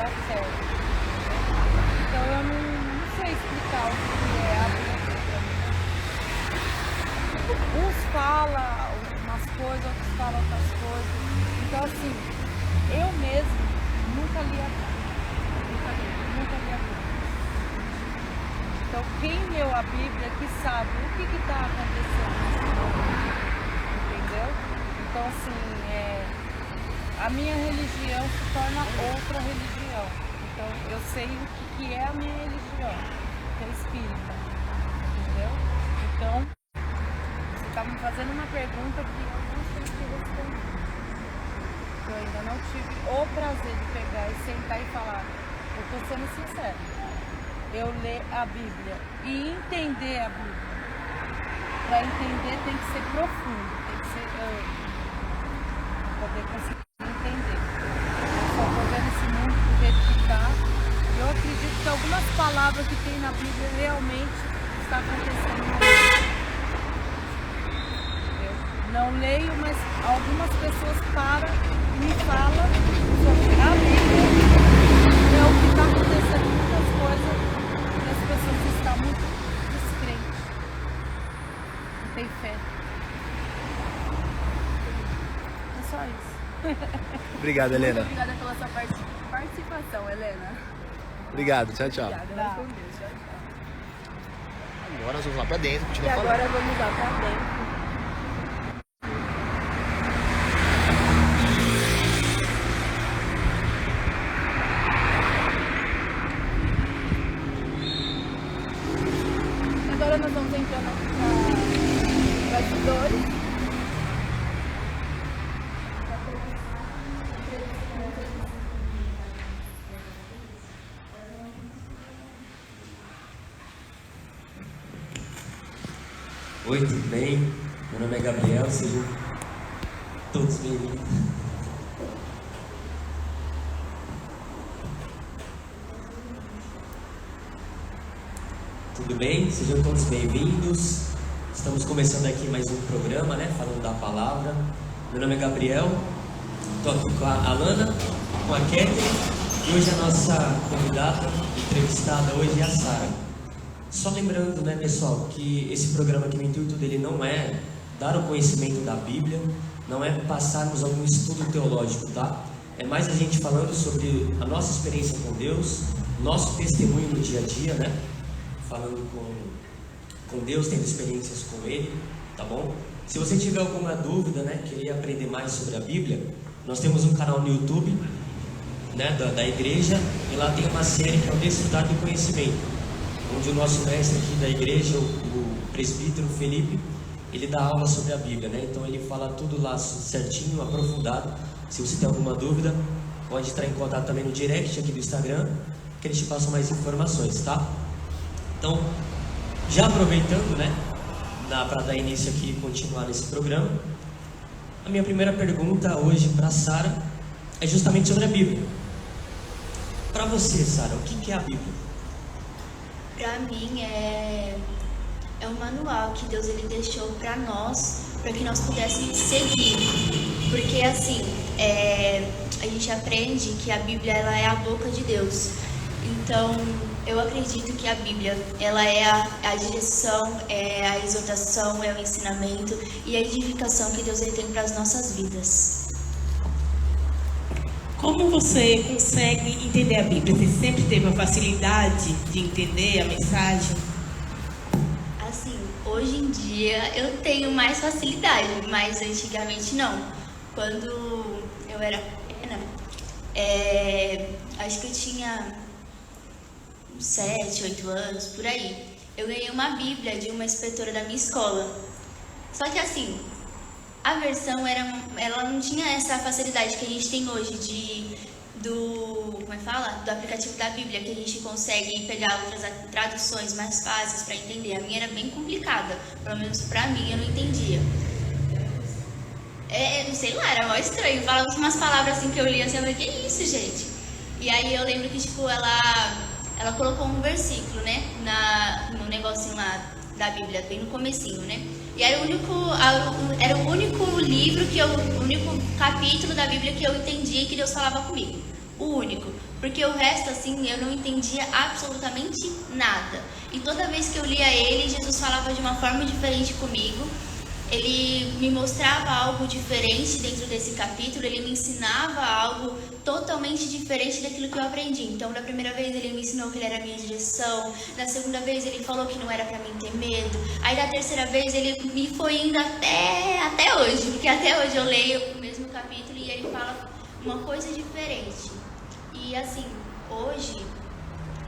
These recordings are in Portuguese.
lugar certo. Então eu não sei explicar o que é a Bíblia pra mim. Uns falam umas coisas, outros falam outras coisas. Então assim, eu mesmo nunca li a Bíblia. Nunca li a Bíblia. Então quem leu a Bíblia que sabe o que está acontecendo nesse mundo. Entendeu? Então assim, a minha religião se torna outra religião. Então eu sei o que é a minha religião, que é espírita. Entendeu? Então, você está me fazendo uma pergunta que eu não sei o que responder. Eu ainda não tive o prazer de pegar e sentar e falar. Eu estou sendo sincera. Eu ler a Bíblia e entender a Bíblia. Para entender tem que ser profundo, tem que ser amplo. Poder conseguir entender. Eu só estou vendo esse mundo do jeito que está. E eu acredito que algumas palavras que tem na Bíblia realmente está acontecendo no mundo. Eu não leio, mas algumas pessoas param e me falam sobre a Bíblia. É o que está acontecendo com muitas coisas. E as pessoas estão muito descrentes. Não tem fé. É só isso. Obrigado, Helena. Muito obrigada pela sua participação, Helena. Obrigado, tchau, tchau. Obrigada, vai com Deus. Tchau, tchau. Agora nós vamos lá pra dentro, E continua falando. agora vamos lá pra dentro. Agora nós vamos entrando para bastidores. Oi, tudo bem? Meu nome é Gabriel, sejam todos bem-vindos. Tudo bem? Sejam todos bem-vindos. Estamos começando aqui mais um programa, né? Falando da palavra. Meu nome é Gabriel, estou aqui com a Alana, com a Catherine e hoje a nossa convidada, entrevistada hoje é a Sara. Só lembrando, né, pessoal, que esse programa aqui, o intuito dele não é dar o conhecimento da Bíblia, não é passarmos algum estudo teológico, tá? É mais a gente falando sobre a nossa experiência com Deus, nosso testemunho no dia a dia, né? Falando com Deus, tendo experiências com Ele, tá bom? Se você tiver alguma dúvida, né, querer aprender mais sobre a Bíblia, nós temos um canal no YouTube, né, da igreja, e lá tem uma série que é o Desfrutar do Conhecimento, onde o nosso mestre aqui da igreja, o presbítero Felipe, ele dá aula sobre a Bíblia, né? Então ele fala tudo lá certinho, aprofundado. Se você tem alguma dúvida, pode entrar em contato também no direct aqui do Instagram, que eles te passam mais informações, tá? Então, já aproveitando, né, para dar início aqui e continuar nesse programa, a minha primeira pergunta hoje para a Sara é justamente sobre a Bíblia. Para você, Sara, o que é a Bíblia? Para mim é um manual que Deus ele deixou para nós, para que nós pudéssemos seguir. Porque assim, a gente aprende que a Bíblia ela é a boca de Deus. Então, eu acredito que a Bíblia ela é a direção, é a exortação, é o ensinamento e a edificação que Deus ele tem para as nossas vidas. Como você consegue entender a Bíblia? Você sempre teve a facilidade de entender a mensagem? Assim, hoje em dia eu tenho mais facilidade, mas antigamente não. Quando eu era pequena, acho que eu tinha 7, 8 anos, por aí. Eu ganhei uma Bíblia de uma inspetora da minha escola. Só que assim, a versão ela não tinha essa facilidade que a gente tem hoje do aplicativo da Bíblia, que a gente consegue pegar outras traduções mais fáceis para entender. A minha era bem complicada, pelo menos para mim, eu não entendia. Sei lá, era mó estranho. Falava umas palavras assim que eu lia assim, eu falei, que isso, gente? E aí eu lembro que, tipo, ela colocou um versículo, né, no negocinho lá da Bíblia, bem no comecinho, né? E era o único livro o único capítulo da Bíblia que eu entendia e que Deus falava comigo. o único. Porque o resto, assim, eu não entendia absolutamente nada. E toda vez que eu lia ele, Jesus falava de uma forma diferente comigo. Ele me mostrava algo diferente dentro desse capítulo, ele me ensinava algo totalmente diferente daquilo que eu aprendi. Então, da primeira vez ele me ensinou que ele era a minha direção, na segunda vez ele falou que não era pra mim ter medo, aí da terceira vez ele me foi indo até hoje, porque até hoje eu leio o mesmo capítulo e ele fala uma coisa diferente. E assim, hoje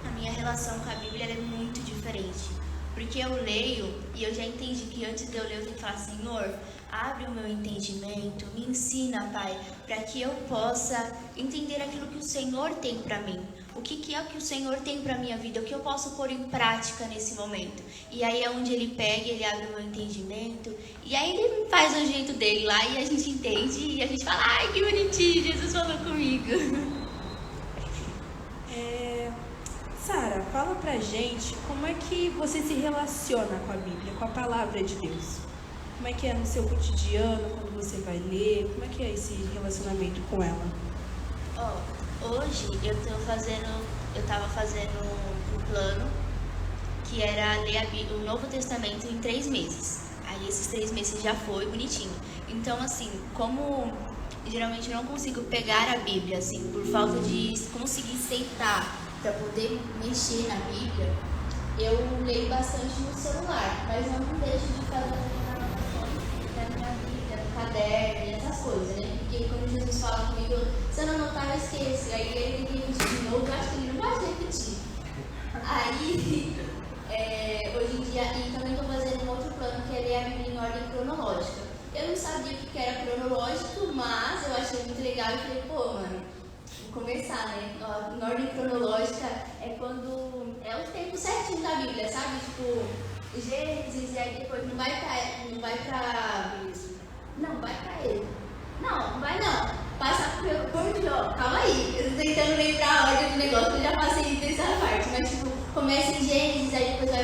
a minha relação com a Bíblia é muito diferente. Porque eu leio e eu já entendi que antes de eu ler eu tenho que falar: Senhor, abre o meu entendimento, me ensina, Pai, para que eu possa entender aquilo que o Senhor tem para mim. O que é que o Senhor tem para minha vida, o que eu posso pôr em prática nesse momento. E aí é onde ele pega, ele abre o meu entendimento, e aí ele faz o jeito dele lá e a gente entende e a gente fala: ai, que bonitinho, Jesus falou comigo. Sara, fala pra gente como é que você se relaciona com a Bíblia, com a palavra de Deus. Como é que é no seu cotidiano, quando você vai ler, como é que é esse relacionamento com ela? Hoje eu tava fazendo um plano que era ler o Novo Testamento em 3 meses. Aí esses 3 meses já foi bonitinho. Então assim, como geralmente eu não consigo pegar a Bíblia, assim, por falta de conseguir sentar para poder mexer na Bíblia, eu leio bastante no celular, mas eu não deixo de fazer as anotações da minha Bíblia, no caderno e essas coisas, né? Porque quando Jesus fala comigo, se eu não anotar, eu esqueço. Aí ele tem que repetir de novo, eu acho que ele não gosta de repetir. Aí, hoje em dia, e também estou fazendo um outro plano, que é ler a Bíblia em ordem cronológica. Eu não sabia o que era cronológico, mas eu achei muito legal e falei: pô, mano, vou começar, né? Em ordem cronológica é quando é o tempo certinho da Bíblia, sabe? Tipo, Gênesis, e aí depois não vai pra ele. Não vai não. Passa por Jó. Calma aí, eu tô tentando lembrar a ordem do negócio, eu já passei dessa parte. Mas tipo, começa em Gênesis, aí depois vai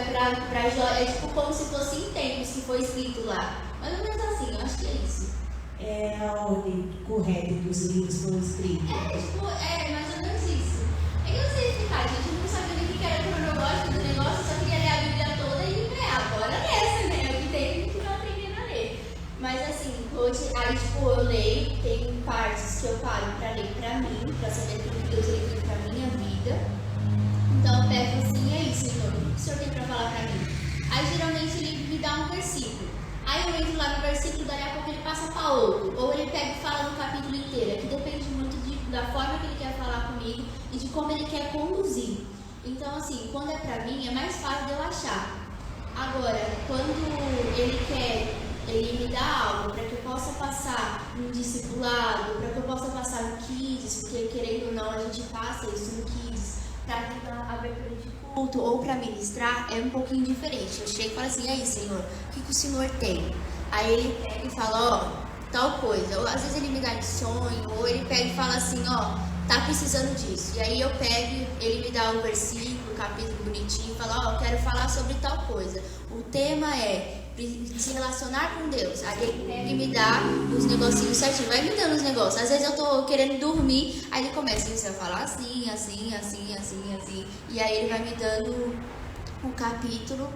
pra Jó. É tipo como se fosse em tempos que foi escrito lá. Mais ou menos assim, eu acho que é isso. É a ordem correta que os livros foram escritos. É mais ou menos isso. É que eu não sei explicar, gente. Eu não sabia nem o que era cronológico do negócio, só queria ler a Bíblia toda e agora nessa, né? O que tem, a gente vai aprendendo a ler. Mas assim, hoje, aí eu leio, tem partes que eu paro pra ler pra mim, pra saber o que Deus ele tem pra minha vida. Então eu pego assim: é isso, Senhor, o que o Senhor tem pra falar pra mim? Aí geralmente ele me dá um versículo. Aí eu entro lá no versículo, daí a pouco ele passa para outro. Ou ele pega e fala no capítulo inteiro. Que depende muito da forma que ele quer falar comigo e de como ele quer conduzir. Então, assim, quando é pra mim, é mais fácil de eu achar. Agora, quando ele me dá algo para que eu possa passar no discipulado, para que eu possa passar no Kids, porque querendo ou não, a gente passa isso no Kids, para a abertura de culto ou para ministrar, é um pouquinho diferente. Eu chego e falo assim: aí, Senhor, o que o Senhor tem? Aí ele pega e fala: tal coisa. Ou às vezes ele me dá de sonho, ou ele pega e fala assim: tá precisando disso. E aí eu pego, ele me dá o versículo, o capítulo bonitinho, e fala: quero falar sobre tal coisa. O tema é se relacionar com Deus. Aí ele pega e me dá os negocinhos certinho, vai me dando os negócios. Às vezes eu tô querendo dormir, aí ele começa a falar assim. E aí ele vai me dando o capítulo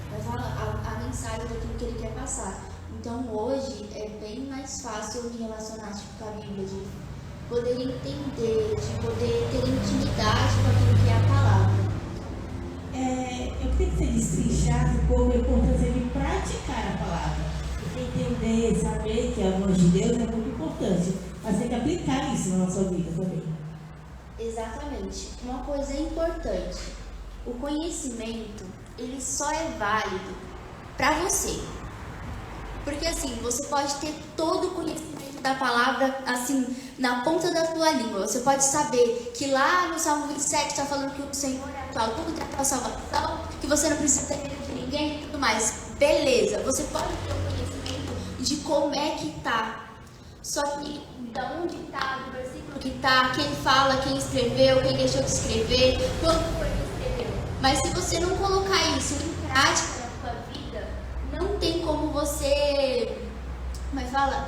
vai falar a mensagem daquilo que ele quer passar. Então hoje é bem mais fácil eu me relacionar com a Bíblia, de poder entender, de poder ter intimidade com aquilo que é a palavra. Eu queria que você destrinchasse um pouco a importância de praticar a palavra. Porque entender, saber que a voz de Deus é muito importante, mas tem que aplicar isso na nossa vida também. Exatamente. Uma coisa importante: o conhecimento, ele só é válido para você. Porque assim, você pode ter todo o conhecimento da palavra assim, na ponta da tua língua. Você pode saber que lá no Salmo 27 está falando que o Senhor é atual, tudo é a tua salvação, que você não precisa ter medo de ninguém e tudo mais. Beleza, você pode ter o conhecimento de como é que tá. Só que da onde tá, do versículo que tá, quem fala, quem escreveu, quem deixou de escrever, quando foi que escreveu. Mas se você não colocar isso em prática na sua vida, não tem como você,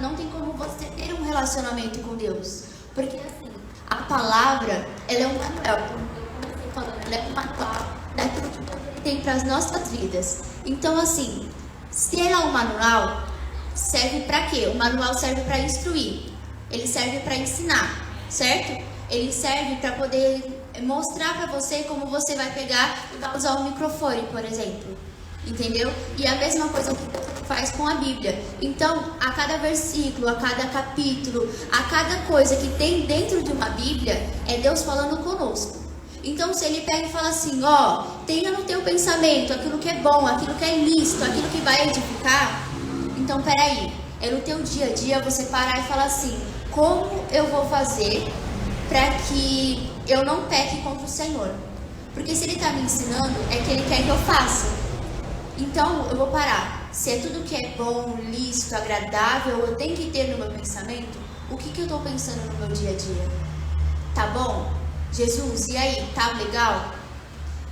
não tem como você ter um relacionamento com Deus. Porque assim, a palavra, ela é um manual, como eu comecei falando, ela é um manual daquilo que Deus tem para as nossas vidas. Então assim, se ela é um manual, serve para quê? O manual serve para instruir, ele serve para ensinar, certo? Ele serve para poder mostrar para você como você vai pegar e vai usar o microfone, por exemplo. Entendeu? E a mesma coisa que Deus faz com a Bíblia. Então, a cada versículo, a cada capítulo, a cada coisa que tem dentro de uma Bíblia, é Deus falando conosco. Então, se Ele pega e fala assim, ó, tenha no teu pensamento aquilo que é bom, aquilo que é lícito, aquilo que vai edificar. Então, peraí, é no teu dia a dia você parar e falar assim, como eu vou fazer para que eu não peque contra o Senhor? Porque se Ele está me ensinando, é que Ele quer que eu faça. Então, eu vou parar. Se é tudo que é bom, lícito, agradável, eu tenho que ter no meu pensamento, o que eu estou pensando no meu dia a dia? Tá bom? Jesus, e aí? Tá legal?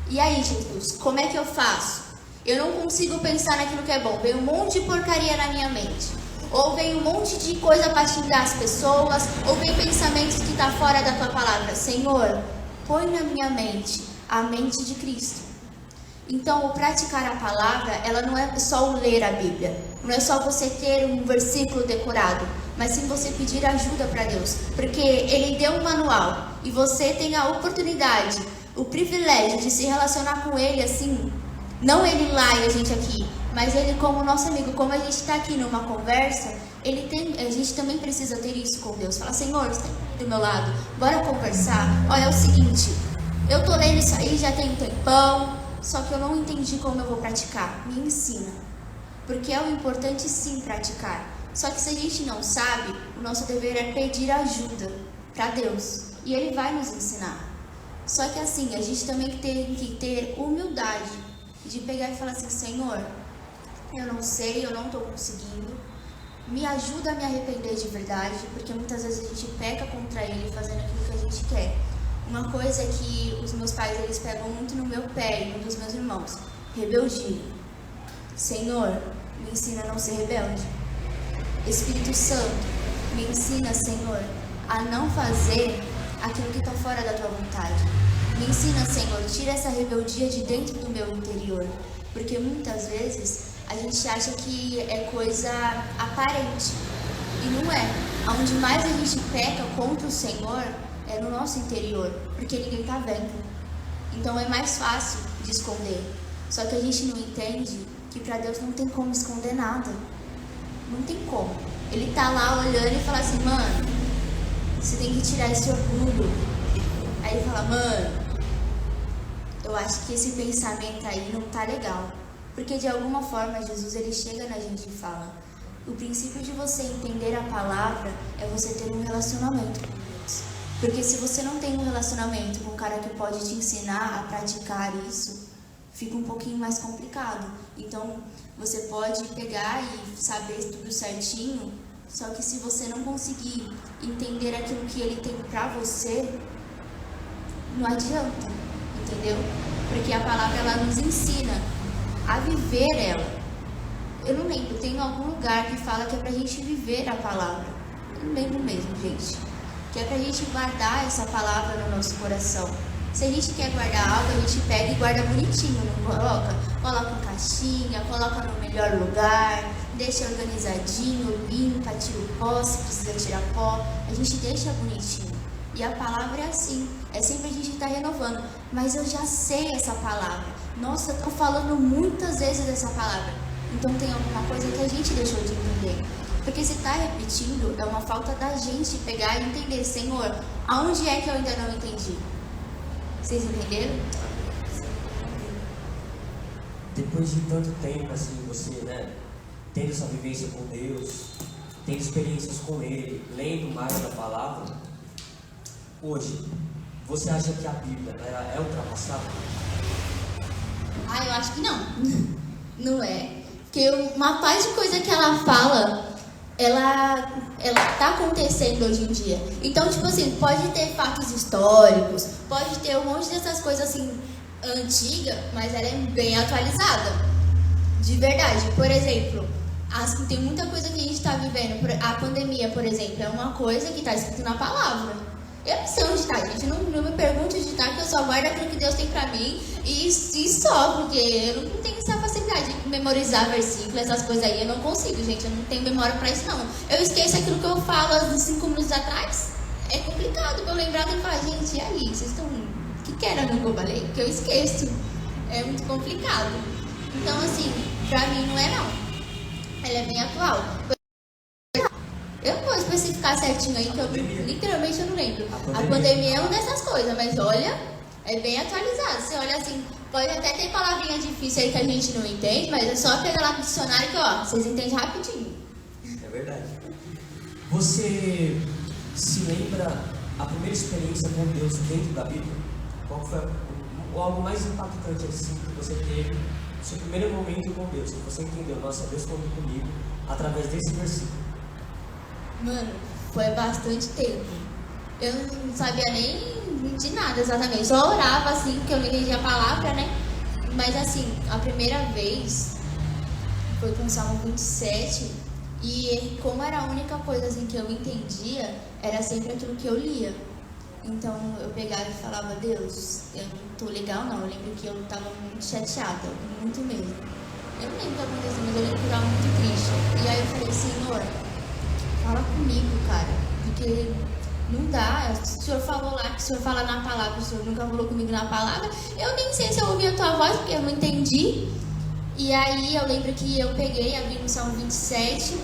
E aí, Jesus, como é que eu faço? Eu não consigo pensar naquilo que é bom. Vem um monte de porcaria na minha mente. Ou vem um monte de coisa para xingar as pessoas, ou vem pensamentos que tá fora da tua palavra. Senhor, põe na minha mente a mente de Cristo. Então, o praticar a palavra, ela não é só o ler a Bíblia, não é só você ter um versículo decorado, mas sim você pedir ajuda para Deus, porque Ele deu um manual e você tem a oportunidade, o privilégio de se relacionar com Ele assim, não Ele lá e a gente aqui, mas Ele como nosso amigo, como a gente está aqui numa conversa, a gente também precisa ter isso com Deus, falar, Senhor, você está do meu lado, bora conversar, olha, é o seguinte, eu tô lendo isso aí já tem um tempão, só que eu não entendi como eu vou praticar. Me ensina. Porque é o importante sim praticar. Só que se a gente não sabe, o nosso dever é pedir ajuda para Deus. E Ele vai nos ensinar. Só que assim, a gente também tem que ter humildade de pegar e falar assim, Senhor, eu não sei, eu não estou conseguindo. Me ajuda a me arrepender de verdade, porque muitas vezes a gente peca contra Ele fazendo aquilo que a gente quer. Uma coisa que os meus pais, eles pegam muito no meu pé e no dos meus irmãos. Rebeldia. Senhor, me ensina a não ser rebelde. Espírito Santo, me ensina, Senhor, a não fazer aquilo que está fora da tua vontade. Me ensina, Senhor, tira essa rebeldia de dentro do meu interior. Porque muitas vezes a gente acha que é coisa aparente. E não é. Onde mais a gente peca contra o Senhor é no nosso interior, porque ninguém está vendo. Então é mais fácil de esconder. Só que a gente não entende que para Deus não tem como esconder nada. Não tem como. Ele tá lá olhando e fala assim, mano, você tem que tirar esse orgulho. Aí ele fala, mano, eu acho que esse pensamento aí não tá legal. Porque de alguma forma Jesus, ele chega na gente e fala, o princípio de você entender a palavra é você ter um relacionamento com Deus. Porque se você não tem um relacionamento com um cara que pode te ensinar a praticar isso, fica um pouquinho mais complicado. Então, você pode pegar e saber tudo certinho, só que se você não conseguir entender aquilo que ele tem pra você, não adianta, entendeu? Porque a palavra, ela nos ensina a viver ela. Eu não lembro, tem algum lugar que fala que é pra gente viver a palavra. Eu não lembro mesmo, gente. Que é pra gente guardar essa palavra no nosso coração. Se a gente quer guardar algo, a gente pega e guarda bonitinho, não coloca? Coloca em caixinha, coloca no melhor lugar, deixa organizadinho, limpa, tira o pó, se precisa tirar pó, a gente deixa bonitinho. E a palavra é assim, é sempre a gente estar renovando. Mas eu já sei essa palavra. Nossa, eu tô falando muitas vezes dessa palavra. Então tem alguma coisa que a gente deixou de entender. Porque se está repetindo, é uma falta da gente pegar e entender, Senhor, aonde é que eu ainda não entendi? Vocês entenderam? Depois de tanto tempo, assim, você, né, tendo essa vivência com Deus, tendo experiências com Ele, lendo mais da palavra, hoje, você acha que a Bíblia é ultrapassada? Ah, eu acho que não. Não é. Porque uma paz de coisa que ela fala, ela tá acontecendo hoje em dia. Então, tipo assim, pode ter fatos históricos, pode ter um monte dessas coisas assim, antiga, mas ela é bem atualizada. De verdade. Por exemplo, Assim, tem muita coisa que a gente está vivendo. A pandemia, por exemplo, é uma coisa que está escrito na palavra. Eu não sei onde está, gente. Não me pergunte onde está, que eu só guardo aquilo que Deus tem pra mim e só, porque eu não tenho essa facilidade de memorizar versículos, essas coisas aí. Eu não consigo, gente. Eu não tenho memória pra isso, não. Eu esqueço aquilo que eu falo há 5 minutos atrás. É complicado pra eu lembrar e falar, gente, e aí? Vocês estão... O que era no que eu falei? Que eu esqueço. É muito complicado. Então, assim, pra mim não é não. Ela é bem atual. Eu não vou especificar certinho aí, que eu literalmente eu não lembro. A pandemia é uma dessas coisas, mas olha, é bem atualizado. Você olha assim, pode até ter palavrinha difícil aí que a gente não entende, mas é só pegar lá no dicionário que, ó, vocês entendem rapidinho. É verdade. Você se lembra a primeira experiência com Deus dentro da Bíblia? Qual foi algo mais impactante assim que você teve? Seu primeiro momento com Deus, que você entendeu, nossa, Deus contou comigo através desse versículo. Mano, foi bastante tempo. Eu não sabia nem de nada exatamente. Só orava assim, porque eu não entendia a palavra, né? Mas assim, a primeira vez foi com o Salmo 27. E como era a única coisa assim que eu entendia, era sempre aquilo que eu lia. Então eu pegava e falava, Deus, eu não tô legal não. Eu lembro que eu tava muito chateada, muito mesmo. Eu não lembro o que aconteceu, mas eu lembro que eu tava muito triste. E aí eu falei, Senhor, fala comigo, cara, porque não dá. O Senhor falou lá que o Senhor fala na palavra, o Senhor nunca falou comigo na palavra. Eu nem sei se eu ouvi a tua voz, porque eu não entendi. E aí eu lembro que eu peguei, abri no Salmo 27,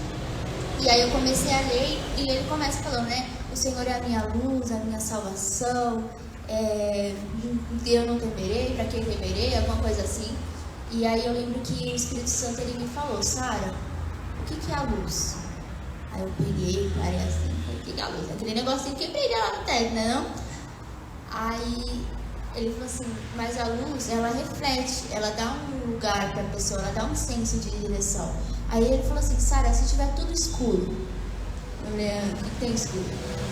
e aí eu comecei a ler, e ele começa falando, né? O Senhor é a minha luz, a minha salvação, eu não temerei, para quem temerei, alguma coisa assim. E aí eu lembro que o Espírito Santo ele me falou, Sara, o que é a luz? Aí eu peguei, parei assim, falei, o que é a luz? Aquele negocinho que brilha lá no teto, né não? Aí ele falou assim, mas a luz, ela reflete, ela dá um lugar para a pessoa, ela dá um senso de direção. Aí ele falou assim, Sara, se tiver tudo escuro, eu falei, o que tem escuro?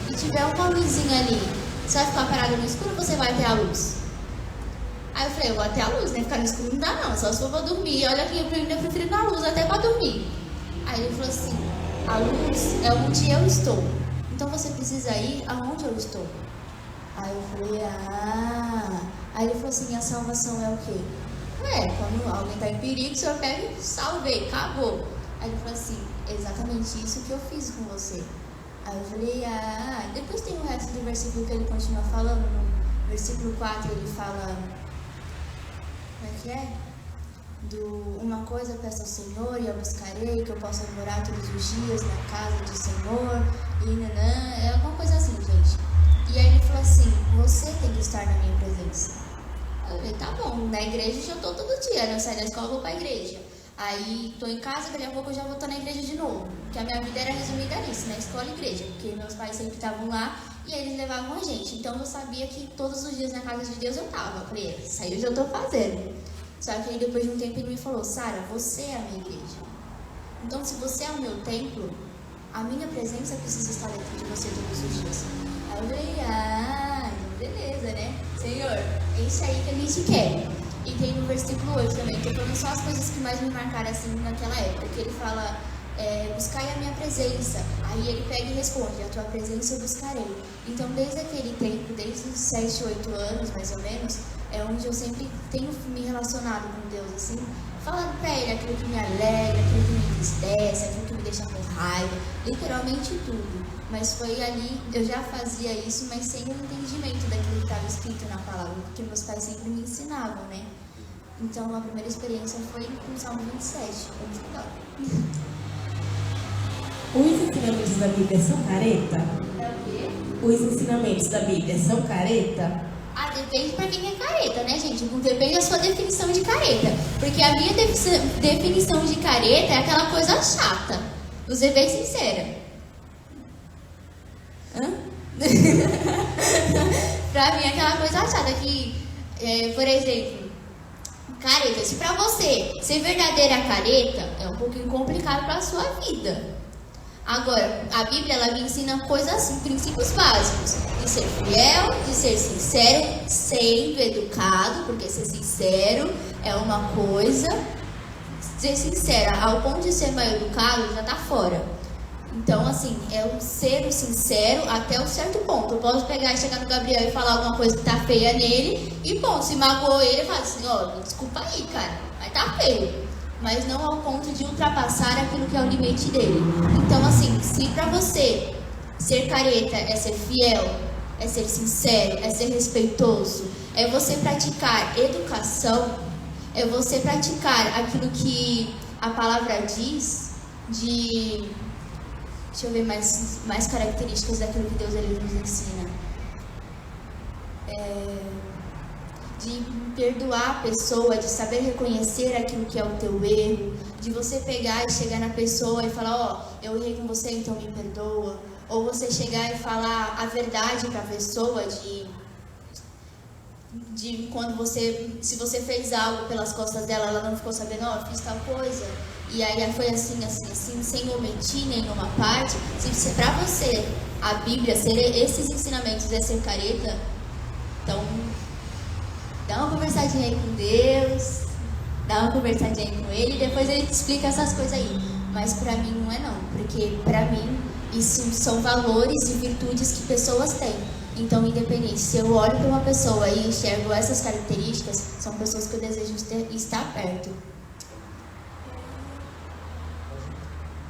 E tiver uma luzinha ali, você vai ficar parado no escuro ou você vai ter a luz? Aí eu falei, eu vou até a luz, né? Ficar no escuro não dá não, só se for pra dormir. Olha aqui, eu prefiro na luz até pra dormir. Aí ele falou assim, a luz é onde eu estou. Então você precisa ir aonde eu estou. Aí eu falei, Aí ele falou assim, a salvação é o quê? Quando alguém está em perigo, o senhor pega e salvei, acabou. Aí ele falou assim, exatamente isso que eu fiz com você. Aí eu falei, depois tem o resto do versículo que ele continua falando. No versículo 4 ele fala, como é que é? Uma coisa eu peço ao Senhor e eu buscarei, que eu possa morar todos os dias na casa do Senhor, e é alguma coisa assim, gente. E aí ele falou assim, você tem que estar na minha presença. Eu falei, tá bom, na igreja eu já estou todo dia, né? Eu saio da escola e vou para a igreja. Aí estou em casa, daqui a pouco eu já vou estar na igreja de novo. Porque a minha vida era resumida nisso, na escola e igreja. Porque meus pais sempre estavam lá e aí eles levavam a gente. Então eu sabia que todos os dias na casa de Deus eu estava. Eu falei, isso aí eu já estou fazendo. Só que aí depois de um tempo ele me falou, Sara, você é a minha igreja. Então se você é o meu templo, a minha presença precisa estar dentro de você todos os dias. Aí eu falei, beleza, né? Senhor, é isso aí que a gente quer. E tem no versículo 8 também, que foram só as coisas que mais me marcaram assim naquela época, que ele fala, buscai a minha presença. Aí ele pega e responde, a tua presença eu buscarei. Então desde aquele tempo, desde os 7, 8 anos mais ou menos, é onde eu sempre tenho me relacionado com Deus, assim, falando pra ele aquilo que me alegra, aquilo que me entristece, aquilo que me deixa com raiva, literalmente tudo. Mas foi ali, eu já fazia isso, mas sem o entendimento daquilo que estava escrito na palavra, porque meus pais sempre me ensinavam, né? Então a primeira experiência foi com o Salmo 27, foi muito legal. Os ensinamentos da Bíblia são careta? É o quê? Os ensinamentos da Bíblia são careta? Depende pra quem é careta, né, gente? Depende da sua definição de careta. Porque a minha definição de careta é aquela coisa chata. Vou ser bem sincera. Pra mim é aquela coisa chata que, por exemplo, careta. Se pra você ser verdadeira careta, é um pouquinho complicado pra sua vida. Agora, a Bíblia, ela me ensina coisas assim, princípios básicos. De ser fiel, de ser sincero, sendo educado, porque ser sincero é uma coisa, ser sincera ao ponto de ser mal educado já tá fora. Então, assim, é um ser sincero até um certo ponto. Eu posso pegar e chegar no Gabriel e falar alguma coisa que tá feia nele e, bom, se magoou ele, eu falo assim, ó, desculpa aí, cara, mas tá feio. Mas não ao ponto de ultrapassar aquilo que é o limite dele. Então, assim, se pra você ser careta é ser fiel, é ser sincero, é ser respeitoso, é você praticar educação, é você praticar aquilo que a palavra diz de... Deixa eu ver mais características daquilo que Deus ele nos ensina. De perdoar a pessoa, de saber reconhecer aquilo que é o teu erro, de você pegar e chegar na pessoa e falar, ó, eu errei com você, então me perdoa. Ou você chegar e falar a verdade para a pessoa de quando se você fez algo pelas costas dela, ela não ficou sabendo, ó, fiz tal coisa. E aí foi assim, sem omitir nenhuma parte. Se pra você a Bíblia ser esses ensinamentos é ser careta, então dá uma conversadinha aí com Deus, dá uma conversadinha aí com Ele, e depois Ele te explica essas coisas aí. Mas pra mim não é não, porque pra mim isso são valores e virtudes que pessoas têm. Então, independente, se eu olho para uma pessoa e enxergo essas características, são pessoas que eu desejo estar perto.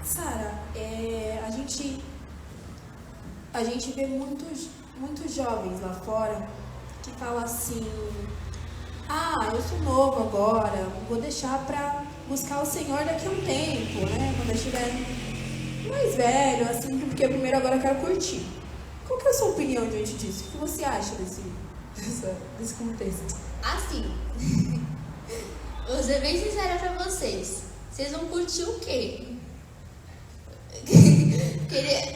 Sara, a gente vê muitos jovens lá fora que falam assim, eu sou novo agora, vou deixar para buscar o Senhor daqui a um tempo, né? Quando eu estiver mais velho, assim, porque primeiro agora eu quero curtir. Qual que é a sua opinião diante disso? O que você acha desse contexto? Assim, vou ser bem sincera pra vocês. Vocês vão curtir o quê?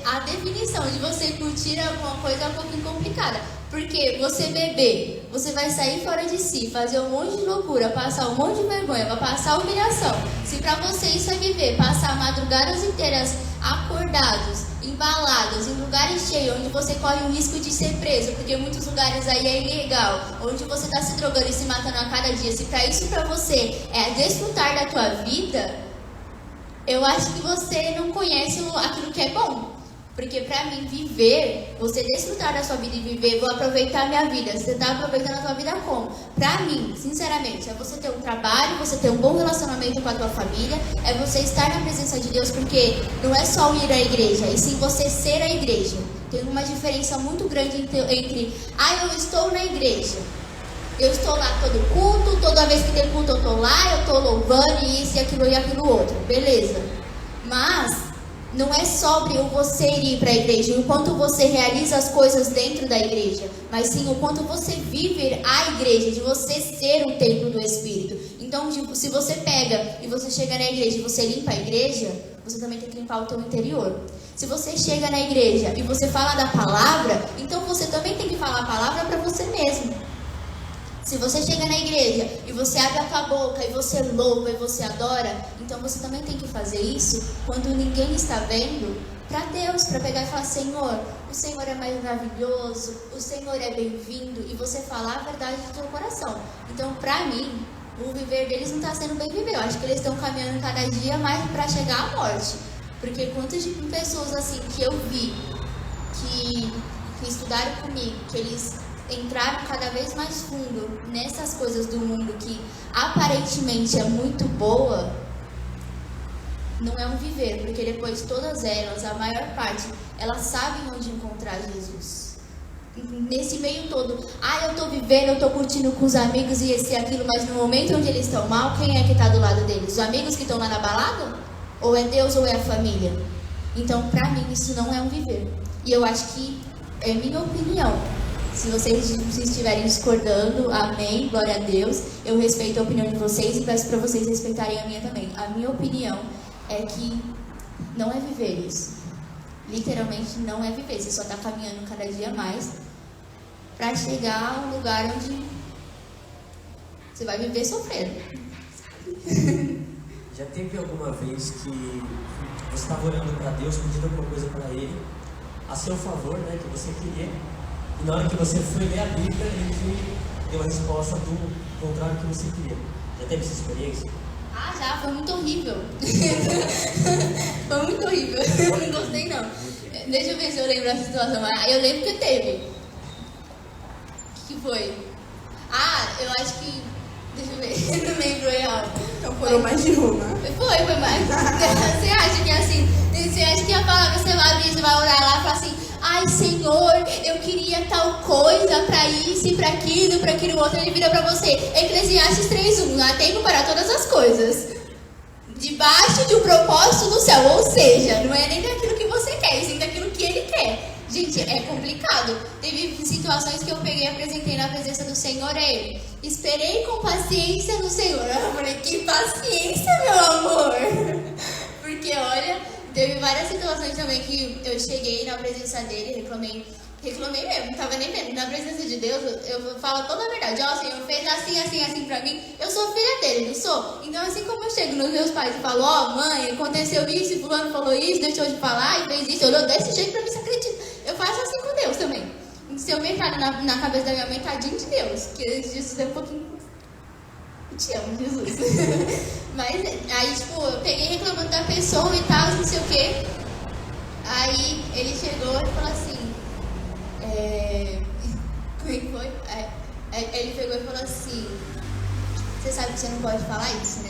A definição de você curtir alguma coisa é um pouquinho complicada. Porque você beber, você vai sair fora de si, fazer um monte de loucura, passar um monte de vergonha, vai passar humilhação. Se pra você isso é viver, passar madrugadas inteiras acordados, embalados, em lugares cheios, onde você corre o risco de ser preso, porque muitos lugares aí é ilegal, onde você tá se drogando e se matando a cada dia, se pra isso pra você é desfrutar da tua vida, eu acho que você não conhece aquilo que é bom. Porque pra mim, viver, você desfrutar da sua vida e viver, vou aproveitar a minha vida. Você tá aproveitando a sua vida como? Pra mim, sinceramente, é você ter um trabalho, você ter um bom relacionamento com a tua família, é você estar na presença de Deus, porque não é só ir à igreja, e sim você ser a igreja. Tem uma diferença muito grande entre eu estou na igreja. Eu estou lá todo culto, toda vez que tem culto eu estou lá, eu estou louvando isso e aquilo outro, beleza. Mas não é sobre o você ir para a igreja, o quanto você realiza as coisas dentro da igreja, mas sim o quanto você vive a igreja, de você ser um templo do Espírito. Então, se você pega e você chega na igreja e você limpa a igreja, você também tem que limpar o teu interior. Se você chega na igreja e você fala da palavra, então você também tem que falar a palavra para você mesmo. Se você chega na igreja e você abre a tua boca e você louva e você adora, então você também tem que fazer isso quando ninguém está vendo, para Deus, para pegar e falar, Senhor, o Senhor é maravilhoso, o Senhor é bem-vindo, e você falar a verdade do teu coração. Então, para mim, o viver deles não está sendo bem viver. Eu acho que eles estão caminhando cada dia mais para chegar à morte. Porque quantas de pessoas assim que eu vi, que estudaram comigo, que eles entraram cada vez mais fundo nessas coisas do mundo que aparentemente é muito boa, não é um viver, porque depois todas elas, a maior parte, elas sabem onde encontrar Jesus. Nesse meio todo, eu tô vivendo, eu tô curtindo com os amigos e esse e aquilo, mas no momento onde eles estão mal, quem é que tá do lado deles? Os amigos que estão lá na balada? Ou é Deus ou é a família? Então, pra mim, isso não é um viver. E eu acho que é minha opinião. Se vocês estiverem discordando, amém, glória a Deus. Eu respeito a opinião de vocês e peço para vocês respeitarem a minha também. A minha opinião é que não é viver isso. Literalmente não é viver. Você só está caminhando cada dia mais para chegar a um lugar onde você vai viver sofrendo. Já teve alguma vez que você estava orando para Deus, pedindo alguma coisa para Ele, a seu favor, né, que você queria, e na hora que você foi ler a Bíblia, Ele te deu a resposta do contrário que você queria? Já teve essa experiência? Ah, já, foi muito horrível. Foi muito horrível. Eu não gostei, não. Deixa eu ver se eu lembro a situação. Eu lembro que teve. O que foi? Ah, eu acho que... Deixa eu ver. Eu não lembro real. Então foram mais de uma. Foi mais. Você acha que é assim? Você acha que a palavra você vai abrir, você vai orar lá e falar assim: ai, Senhor, eu queria tal coisa pra isso e pra aquilo outro. Ele vira pra você. Eclesiastes 3:1. Há tempo para todas as coisas, debaixo de um propósito do céu. Ou seja, não é nem daquilo que você quer, e sim daquilo que ele quer. Gente, é complicado. Teve situações que eu peguei e apresentei na presença do Senhor a ele. Esperei com paciência no Senhor. Eu falei, que paciência, meu amor. Porque, olha, teve várias situações também que eu cheguei na presença dele, reclamei mesmo, não tava nem vendo. Na presença de Deus, eu falo toda a verdade. Ó, o Senhor fez assim pra mim. Eu sou filha dele, não sou? Então, assim como eu chego nos meus pais e falo, ó, mãe, aconteceu isso, e fulano falou isso, deixou de falar e fez isso, olhou desse jeito pra mim, você acredita? Eu faço assim com Deus também. Se eu meter na cabeça da minha mãe, tadinho de Deus, que Jesus é um pouquinho... Eu te amo, Jesus. Mas, aí, tipo, eu peguei reclamando da pessoa e tal, não sei o quê. Aí, ele chegou e falou assim... Como é que foi? Ele pegou e falou assim: você sabe que você não pode falar isso, né?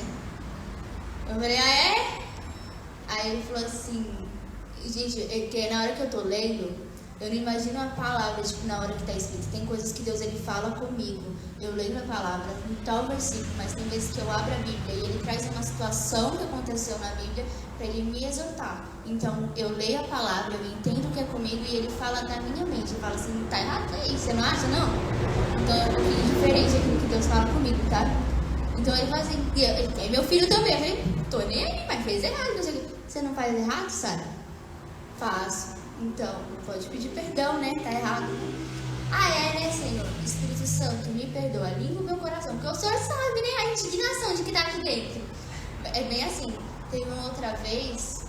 Eu falei, ah, é? Aí ele falou assim, gente, é que na hora que eu tô lendo, eu não imagino a palavra, tipo, na hora que tá escrito. Tem coisas que Deus, ele fala comigo. Eu leio a palavra, em tal versículo, mas tem vezes que eu abro a Bíblia e ele traz uma situação que aconteceu na Bíblia para ele me exortar. Então, eu leio a palavra, eu entendo o que é comigo e ele fala na minha mente. Ele fala assim, tá errado aí, você não acha, não? Então, é um pouquinho diferente aquilo que Deus fala comigo, tá? Então, ele fala assim, e meu filho também. Eu falei, tô nem aí, mas fez errado. Não sei o quê. Você não faz errado, Sara? Faço. Então, pode pedir perdão, né? Tá errado. Ah, é, né, Senhor? Espírito Santo, me perdoa, limpa o meu coração. Porque o Senhor sabe, né? A indignação de que tá aqui dentro. É bem assim. Teve uma outra vez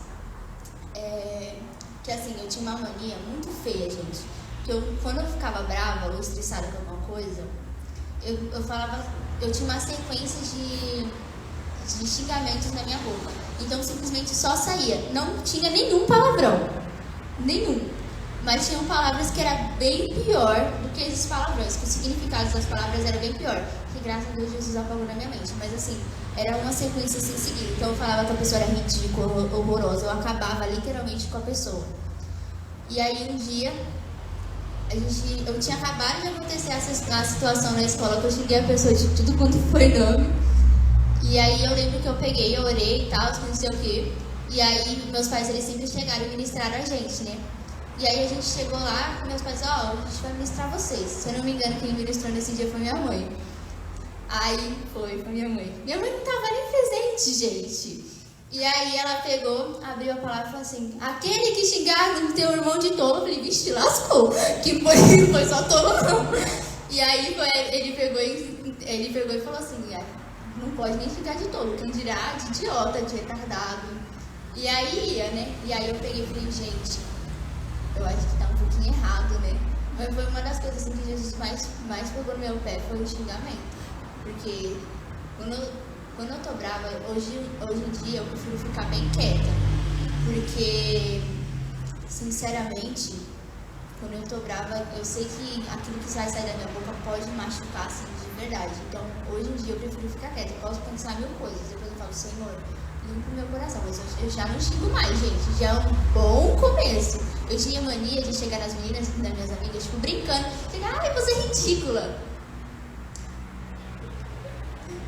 que assim, eu tinha uma mania muito feia, gente. Que quando eu ficava brava ou estressada com alguma coisa, eu falava, eu tinha uma sequência de xingamentos na minha boca. Então simplesmente só saía. Não tinha nenhum palavrão. Nenhum. Mas tinham palavras que era bem pior do que esses palavrões, que os significados das palavras era bem pior. Que graças a Deus Jesus apagou na minha mente. Mas assim, era uma sequência sem seguir. Então eu falava que a pessoa era ridícula, horrorosa. Eu acabava literalmente com a pessoa. E aí um dia, eu tinha acabado de acontecer a situação na escola, que eu xinguei a pessoa de tudo quanto foi nome. E aí eu lembro que eu peguei, eu orei e tal, não sei o quê. E aí meus pais, eles sempre chegaram e ministraram a gente, né? E aí a gente chegou lá, meus pais, a gente vai ministrar vocês. Se eu não me engano, quem ministrou nesse dia foi minha mãe. Aí foi minha mãe. Minha mãe não tava nem presente, gente. E aí ela pegou, abriu a palavra e falou assim, aquele que xingar no teu irmão de tolo. Eu falei, vixe, lascou. Que foi só tolo não. E aí ele pegou e falou assim, não pode nem xingar de tolo, quem dirá de idiota, de retardado. E aí ia, né? E aí eu peguei e falei, gente, eu acho que tá um pouquinho errado, né? Mas foi uma das coisas assim que Jesus mais pegou no meu pé, foi o xingamento. Porque quando eu tô brava, hoje em dia eu prefiro ficar bem quieta. Porque, sinceramente, quando eu tô brava, eu sei que aquilo que vai sair da minha boca pode machucar, assim, de verdade. Então, hoje em dia eu prefiro ficar quieta. Eu posso pensar mil coisas. Depois eu falo, Senhor, limpa o meu coração. Mas eu já não xingo mais, gente. Já é um bom começo. Eu tinha mania de chegar nas meninas, das minhas amigas, tipo, brincando. Chegar, ai, você é ridícula.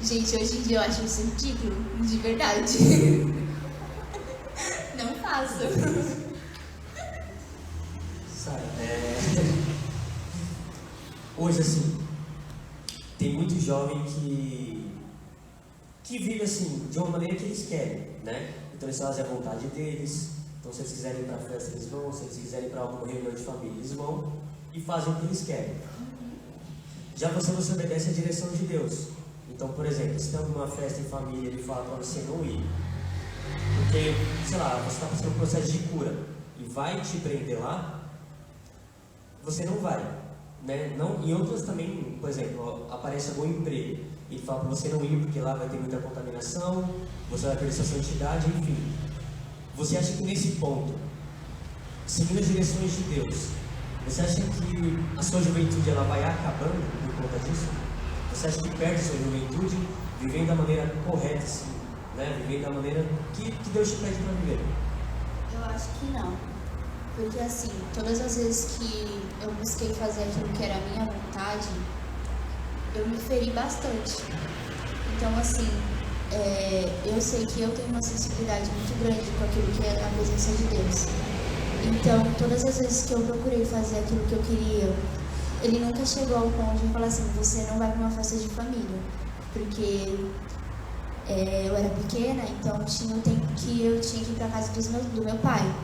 Gente, hoje em dia eu acho isso ridículo, de verdade. Não faço. Sabe, hoje, assim, tem muito jovem que vive, assim, de uma maneira que eles querem, né? Então eles fazem a vontade deles. Então se eles quiserem ir para a festa, eles vão. Se eles quiserem ir para alguma reunião de família, eles vão. E fazem o que eles querem. Já você obedece a direção de Deus. Então, por exemplo, se tem alguma festa em família, ele fala para você não ir. Porque, sei lá, você está passando um processo de cura e vai te prender lá, você não vai. Né? Não, em outras também, por exemplo, aparece algum emprego Ele fala para você não ir porque lá vai ter muita contaminação, você vai perder sua santidade, enfim. Você acha que nesse ponto, seguindo as direções de Deus, você acha que a sua juventude ela vai acabando por conta disso? Você acha que perde sua juventude vivendo da maneira correta, assim, né? Vivendo da maneira que Deus te pede para viver? Eu acho que não. Porque assim, todas as vezes que eu busquei fazer aquilo que era a minha vontade, eu me feri bastante. Então assim, eu sei que eu tenho uma sensibilidade muito grande com aquilo que é a presença de Deus. Então, todas as vezes que eu procurei fazer aquilo que eu queria, ele nunca chegou ao ponto de falar assim, você não vai para uma festa de família. Porque eu era pequena, então tinha um tempo que eu tinha que ir para casa do meu pai.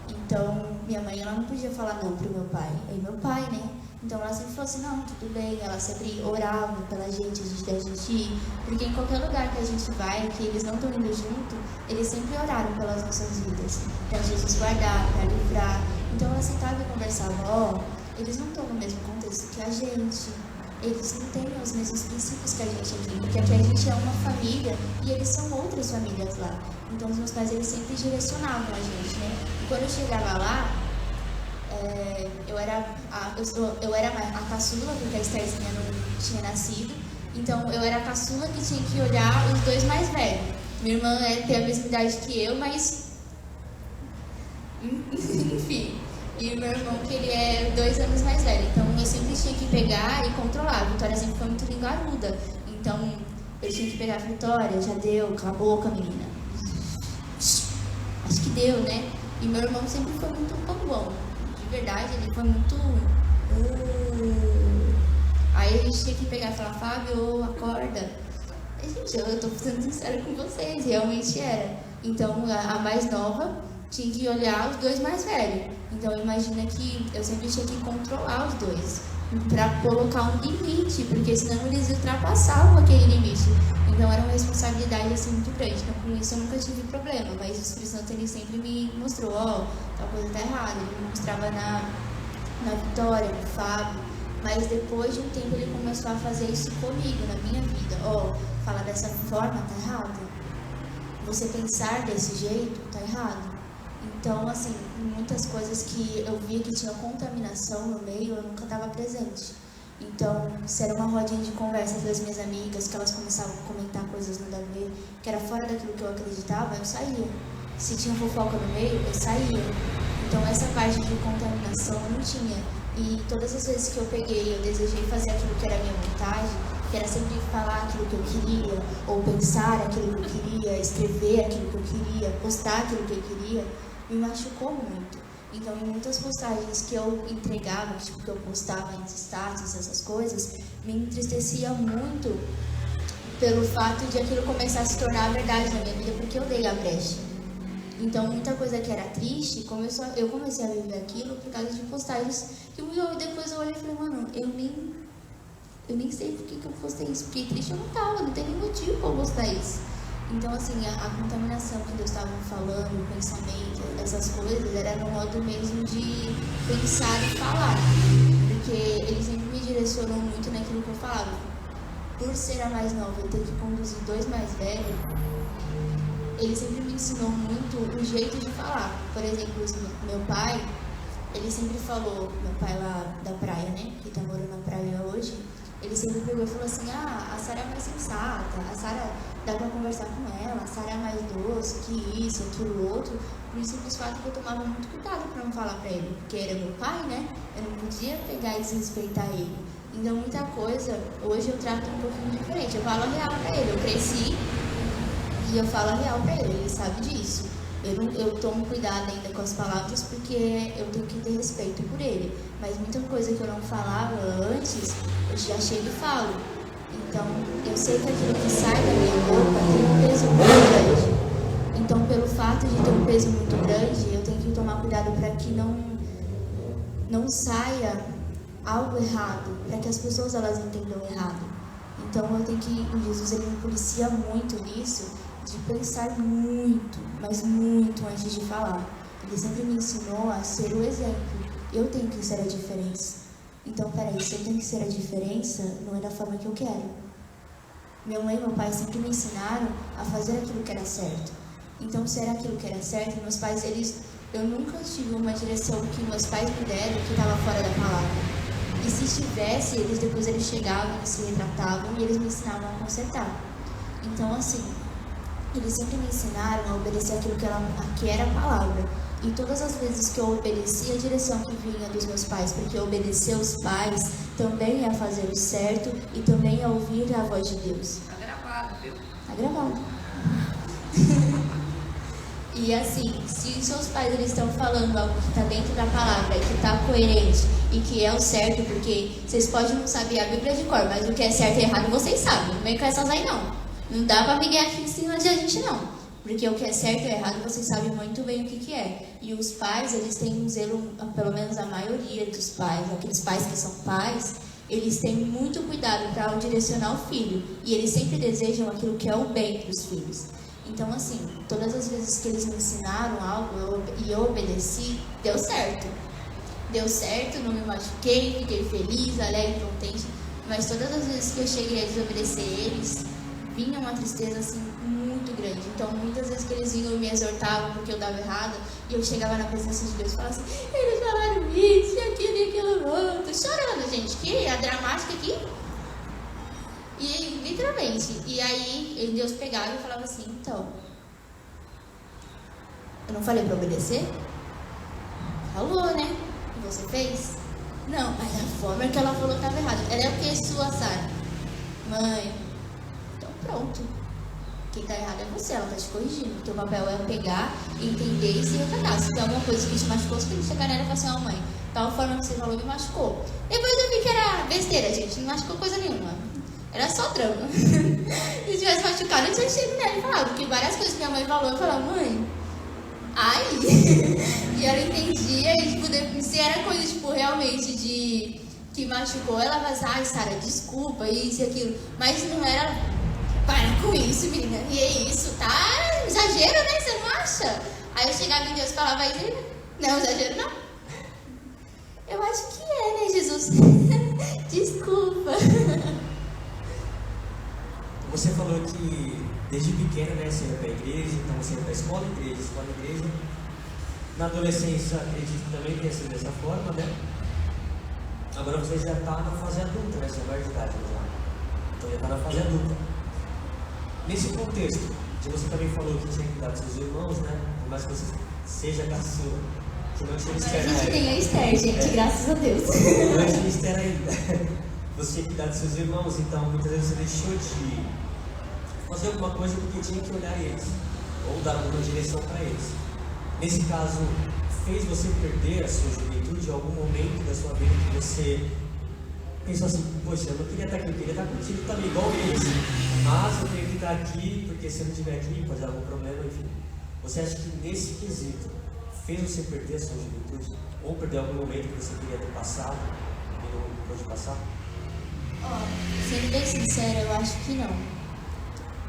Então, minha mãe ela não podia falar não pro meu pai. Aí meu pai, né? Então ela sempre falou assim, não, tudo bem. Ela sempre orava pela gente, da gente ir. Porque em qualquer lugar que a gente vai, que eles não estão indo junto, eles sempre oraram pelas nossas vidas. Para Jesus guardar, para livrar. Então ela sentava e conversava, eles não estão no mesmo contexto que a gente. Eles não têm os mesmos princípios que a gente aqui. Porque aqui a gente é uma família e eles são outras famílias lá. Então os meus pais eles sempre direcionavam a gente, né? E quando eu chegava lá, eu era a caçula, porque a Estherzinha não tinha nascido. Então eu era a caçula que tinha que olhar os dois mais velhos. Minha irmã tem a mesma idade que eu, mas enfim. E meu irmão, que ele é 2 anos mais velho. Então eu sempre tinha que pegar e controlar. A Vitória sempre foi muito linguaruda. Então eu tinha que pegar a Vitória, já deu, cala a boca, menina. Acho que deu, né? E meu irmão sempre foi muito bom. De verdade, ele foi muito... Aí a gente tinha que pegar e falar, Fábio, acorda. E, gente, eu tô sendo sincera com vocês, realmente era. Então, a mais nova tinha que olhar os dois mais velhos. Então, imagina que eu sempre tinha que controlar os dois. Pra colocar um limite, porque senão eles ultrapassavam aquele limite. Então, era uma responsabilidade, assim, muito grande. Então, com isso eu nunca tive problema. Mas o Espírito Santo, ele sempre me mostrou, tal coisa tá errada. Ele me mostrava na Vitória, no Fábio. Mas depois de um tempo ele começou a fazer isso comigo, na minha vida. Falar dessa forma tá errado. Você pensar desse jeito tá errado. Então, assim, muitas coisas que eu via que tinha contaminação no meio, eu nunca estava presente. Então, se era uma rodinha de conversa das minhas amigas, que elas começavam a comentar coisas nada a ver, que era fora daquilo que eu acreditava, eu saía. Se tinha fofoca no meio, eu saía. Então, essa parte de contaminação eu não tinha. E todas as vezes que eu peguei, eu desejei fazer aquilo que era a minha vontade, que era sempre falar aquilo que eu queria, ou pensar aquilo que eu queria, escrever aquilo que eu queria, postar aquilo que eu queria, me machucou muito. Então, em muitas postagens que eu entregava, tipo, que eu postava em status, essas coisas, me entristecia muito pelo fato de aquilo começar a se tornar a verdade na minha vida, porque eu dei a brecha. Então, muita coisa que era triste, eu comecei a viver aquilo por causa de postagens que depois eu olhei e falei, mano, eu nem sei por que eu postei isso, porque triste eu não tava, não tem nem motivo pra eu postar isso. Então, assim, a contaminação que Deus estava falando, o pensamento, essas coisas, era no modo mesmo de pensar e falar. Porque Ele sempre me direcionou muito naquilo que eu falava. Por ser a mais nova e ter que conduzir 2 mais velhos, Ele sempre me ensinou muito o jeito de falar. Por exemplo, meu pai, ele sempre falou, meu pai lá da praia, né, que tá morando na praia hoje, ele sempre pegou e falou assim, a Sara é mais sensata, a Sara dá pra conversar com ela, a Sara é mais doce, que isso, aquilo, outro. Por isso, simples fato que eu tomava muito cuidado pra não falar pra ele, porque era meu pai, né, eu não podia pegar e desrespeitar ele. Então, muita coisa, hoje eu trato um pouquinho diferente, eu falo a real pra ele, eu cresci e eu falo a real pra ele, ele sabe disso. Eu tomo cuidado ainda com as palavras porque eu tenho que ter respeito por ele. Mas muita coisa que eu não falava antes, eu já chego e falo. Então, eu sei que aquilo que sai da minha boca tem um peso muito grande. Então, pelo fato de ter um peso muito grande, eu tenho que tomar cuidado para que não saia algo errado, para que as pessoas elas entendam errado. Então, eu tenho que, Jesus ele me policia muito nisso, de pensar muito, mas muito antes de falar. Ele sempre me ensinou a ser o exemplo. Eu tenho que ser a diferença. Então, peraí, se eu tenho que ser a diferença, não é da forma que eu quero. Minha mãe e meu pai sempre me ensinaram a fazer aquilo que era certo. Então, se era aquilo que era certo, meus pais, eu nunca tive uma direção que meus pais me deram que estava fora da palavra. E se estivesse, depois eles chegavam, eles se retratavam e eles me ensinavam a consertar. Então, assim, eles sempre me ensinaram a obedecer aquilo que era a palavra. E todas as vezes que eu obedeci a direção que vinha dos meus pais, porque obedecer os pais também é fazer o certo e também é ouvir a voz de Deus. Tá gravado, viu? Tá gravado. E assim, se os seus pais eles estão falando algo que está dentro da palavra, que está coerente e que é o certo, porque vocês podem não saber a Bíblia de cor, mas o que é certo e errado vocês sabem. Não vem com essas aí não. Não dá pra migué aqui em cima de a gente não. Porque o que é certo e errado, vocês sabem muito bem o que é. E os pais, eles têm um zelo, pelo menos a maioria dos pais, aqueles pais que são pais, eles têm muito cuidado para direcionar o filho. E eles sempre desejam aquilo que é o bem dos filhos. Então, assim, todas as vezes que eles me ensinaram algo e eu obedeci, deu certo. Deu certo, não me machuquei, fiquei feliz, alegre, contente. Mas todas as vezes que eu cheguei a desobedecer eles, vinha uma tristeza, assim, muito grande. Então, muitas vezes que eles vinham e me exortavam porque eu dava errado, e eu chegava na presença de Deus e falava assim, eles falaram isso, aquilo e aquilo outro, chorando, gente, que a dramática aqui. E, literalmente, e aí Deus pegava e falava assim, então, eu não falei pra obedecer? Falou, né? E você fez? Não, mas a forma que ela falou estava errada. Ela é o que? Sua, Sara? Mãe, então pronto. Quem tá errado é você, ela tá te corrigindo. O teu papel é pegar, entender e se retratar. Se tem alguma coisa que te machucou, você tem que chegar nela e falar assim, ó mãe, tal forma que você falou me machucou. Depois eu vi que era besteira, gente, não machucou coisa nenhuma. Era só drama. Se tivesse machucado, eu tinha chegado nela e falado. Porque várias coisas que minha mãe falou, eu falava, mãe, ai. E ela entendia, e tipo, se era coisa, tipo, realmente de que machucou, ela falava assim, ai, Sara, desculpa, isso e aquilo. Mas não era, para com isso, menina. E é isso, tá exagero, né? Você não acha? Aí eu chegava em Deus e falava, não, exagero não. Eu acho que é, né, Jesus? Desculpa. Você falou que desde pequena, né, você ia para a igreja, então você ia para a escola, igreja. Na adolescência, acredito que também tenha sido dessa forma, né? Agora você já está na fase adulta, né? Você é maior de idade já. Então já está na fase adulta. Nesse contexto, você também falou que tinha que cuidar dos seus irmãos, né? Por mais que você seja caçula, que não tinha Esther. A gente tem a Esther, gente, graças a Deus. Não tinha Esther ainda. Você tinha que cuidar dos seus irmãos, então muitas vezes você deixou de fazer alguma coisa porque tinha que olhar eles, ou dar alguma direção para eles. Nesse caso, fez você perder a sua juventude em algum momento da sua vida que você pensou assim, poxa, eu não queria estar aqui, eu queria estar contigo também, igual eles, mas eu tenho que estar aqui, porque se eu não estiver aqui, pode dar algum problema, enfim. Você acha que nesse quesito, fez você perder a sua juventude? Ou perder algum momento que você queria ter passado e não pôde passar? Sendo bem sincera, eu acho que não.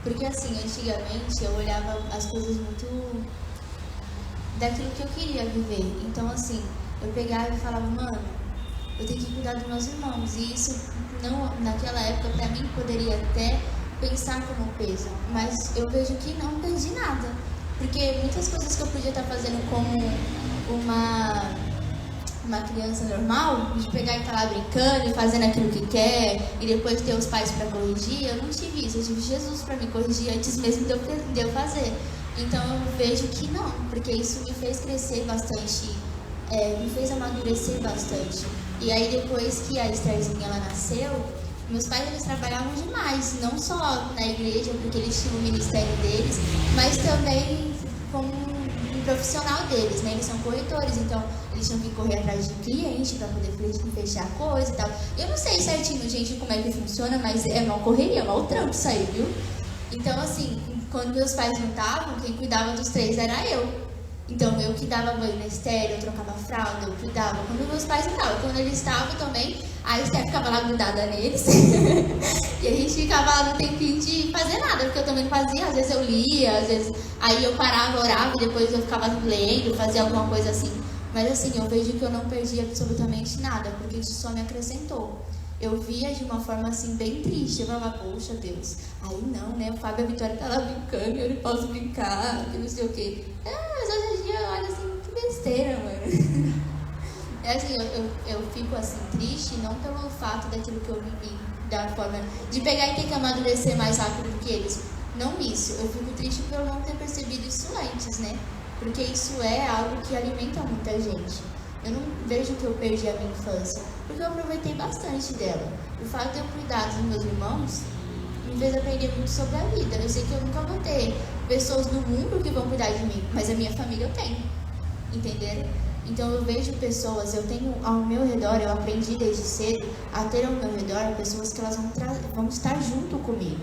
Porque assim, antigamente eu olhava as coisas muito daquilo que eu queria viver. Então assim, eu pegava e falava, mano, eu tenho que cuidar dos meus irmãos. E isso, não, naquela época, pra mim, poderia até pensar como peso. Mas eu vejo que não perdi nada. Porque muitas coisas que eu podia estar fazendo como uma criança normal, de pegar e estar lá brincando e fazendo aquilo que quer, e depois ter os pais para corrigir, eu não tive isso. Eu tive Jesus para me corrigir antes mesmo de eu fazer. Então eu vejo que não, porque isso me fez crescer bastante, me fez amadurecer bastante. E aí depois que a Estherzinha ela nasceu, meus pais eles trabalhavam demais, não só na igreja, porque eles tinham o ministério deles, mas também como um profissional deles, né? Eles são corretores, então eles tinham que correr atrás de cliente para poder fechar coisa e tal. Eu não sei certinho, gente, como é que funciona, mas é uma correria, é um trampo isso aí, viu? Então, assim, quando meus pais não estavam, quem cuidava dos três era eu. Então, eu que dava banho na Esther, eu trocava fralda, eu cuidava. Quando meus pais não estavam, quando eles estavam também, a Esther ficava lá grudada neles. E a gente ficava lá no tempinho de fazer nada, porque eu também não fazia. Às vezes eu lia, às vezes... Aí eu parava, orava, e depois eu ficava lendo, fazia alguma coisa assim. Mas assim, eu vejo que eu não perdi absolutamente nada, porque isso só me acrescentou. eu via de uma forma assim bem triste. Eu falava, poxa Deus, aí não, né? O Fábio e a Vitória tá lá brincando, eu não posso brincar, que não sei o quê. Mas hoje em dia eu olho assim, que besteira, mano. É assim, eu fico assim triste, não pelo fato daquilo que eu vivi, da forma de pegar e ter que amadurecer mais rápido do que eles. Não isso, eu fico triste por eu não ter percebido isso antes, né? Porque isso é algo que alimenta muita gente. Eu não vejo que eu perdi a minha infância, porque eu aproveitei bastante dela. O fato de eu cuidar dos meus irmãos me fez aprender muito sobre a vida. Eu sei que eu nunca vou ter pessoas no mundo que vão cuidar de mim, mas a minha família eu tenho, entenderam? Então eu vejo pessoas, eu tenho ao meu redor, eu aprendi desde cedo a ter ao meu redor pessoas que elas vão estar junto comigo.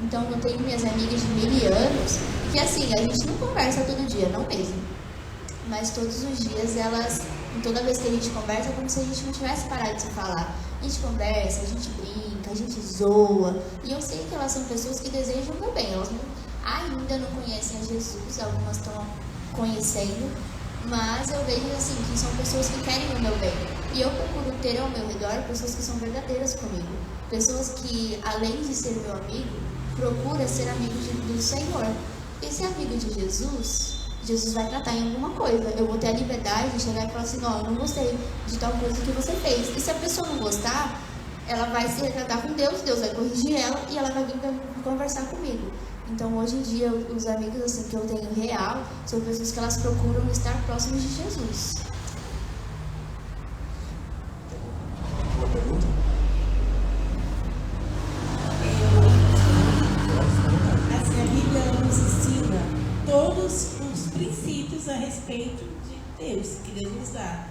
Então eu tenho minhas amigas de 1000 anos, que assim, a gente não conversa todo dia, não mesmo. Mas todos os dias elas, toda vez que a gente conversa, é como se a gente não tivesse parado de se falar. A gente conversa, a gente brinca, a gente zoa. E eu sei que elas são pessoas que desejam o meu bem. Elas ainda não conhecem a Jesus, algumas estão conhecendo. Mas eu vejo assim, que são pessoas que querem o meu bem. E eu procuro ter ao meu redor pessoas que são verdadeiras comigo. Pessoas que, além de ser meu amigo, procura ser amigo do Senhor. E ser amigo de Jesus, Jesus vai tratar em alguma coisa. Eu vou ter a liberdade de chegar e falar assim, ó, eu não gostei de tal coisa que você fez. E se a pessoa não gostar, ela vai se retratar com Deus, Deus vai corrigir ela e ela vai vir conversar comigo. Então, hoje em dia, os amigos assim, que eu tenho real são pessoas que elas procuram estar próximos de Jesus. Uma pergunta? Assim, a Bíblia nos ensina todos os princípios a respeito de Deus, que Deus nos dá.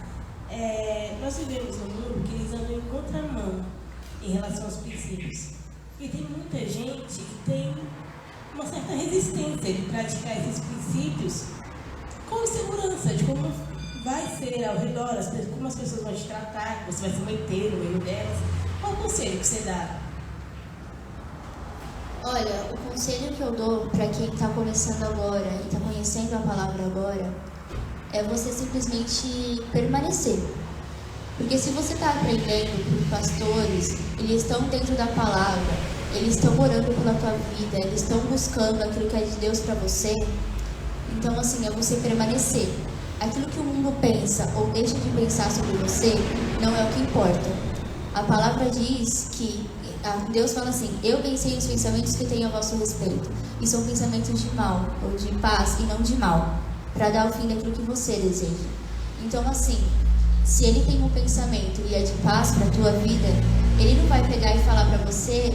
Nós vivemos num mundo que eles andam em contramão em relação aos princípios. E tem muita gente que tem uma certa resistência de praticar esses princípios com insegurança de como vai ser ao redor, como as pessoas vão te tratar, que você vai se meter no meio delas. Qual o conselho que você dá? Olha, o conselho que eu dou para quem está começando agora e está conhecendo a palavra agora é você simplesmente permanecer. Porque se você está aprendendo por pastores, eles estão dentro da palavra, eles estão orando pela tua vida, eles estão buscando aquilo que é de Deus para você. Então, assim, é você permanecer. Aquilo que o mundo pensa ou deixa de pensar sobre você não é o que importa. A palavra diz que Deus fala assim, eu pensei os pensamentos que tenho a vosso respeito. E são pensamentos de mal, ou de paz e não de mal, para dar o fim daquilo que você deseja. Então, assim, se ele tem um pensamento e é de paz para a tua vida, ele não vai pegar e falar para você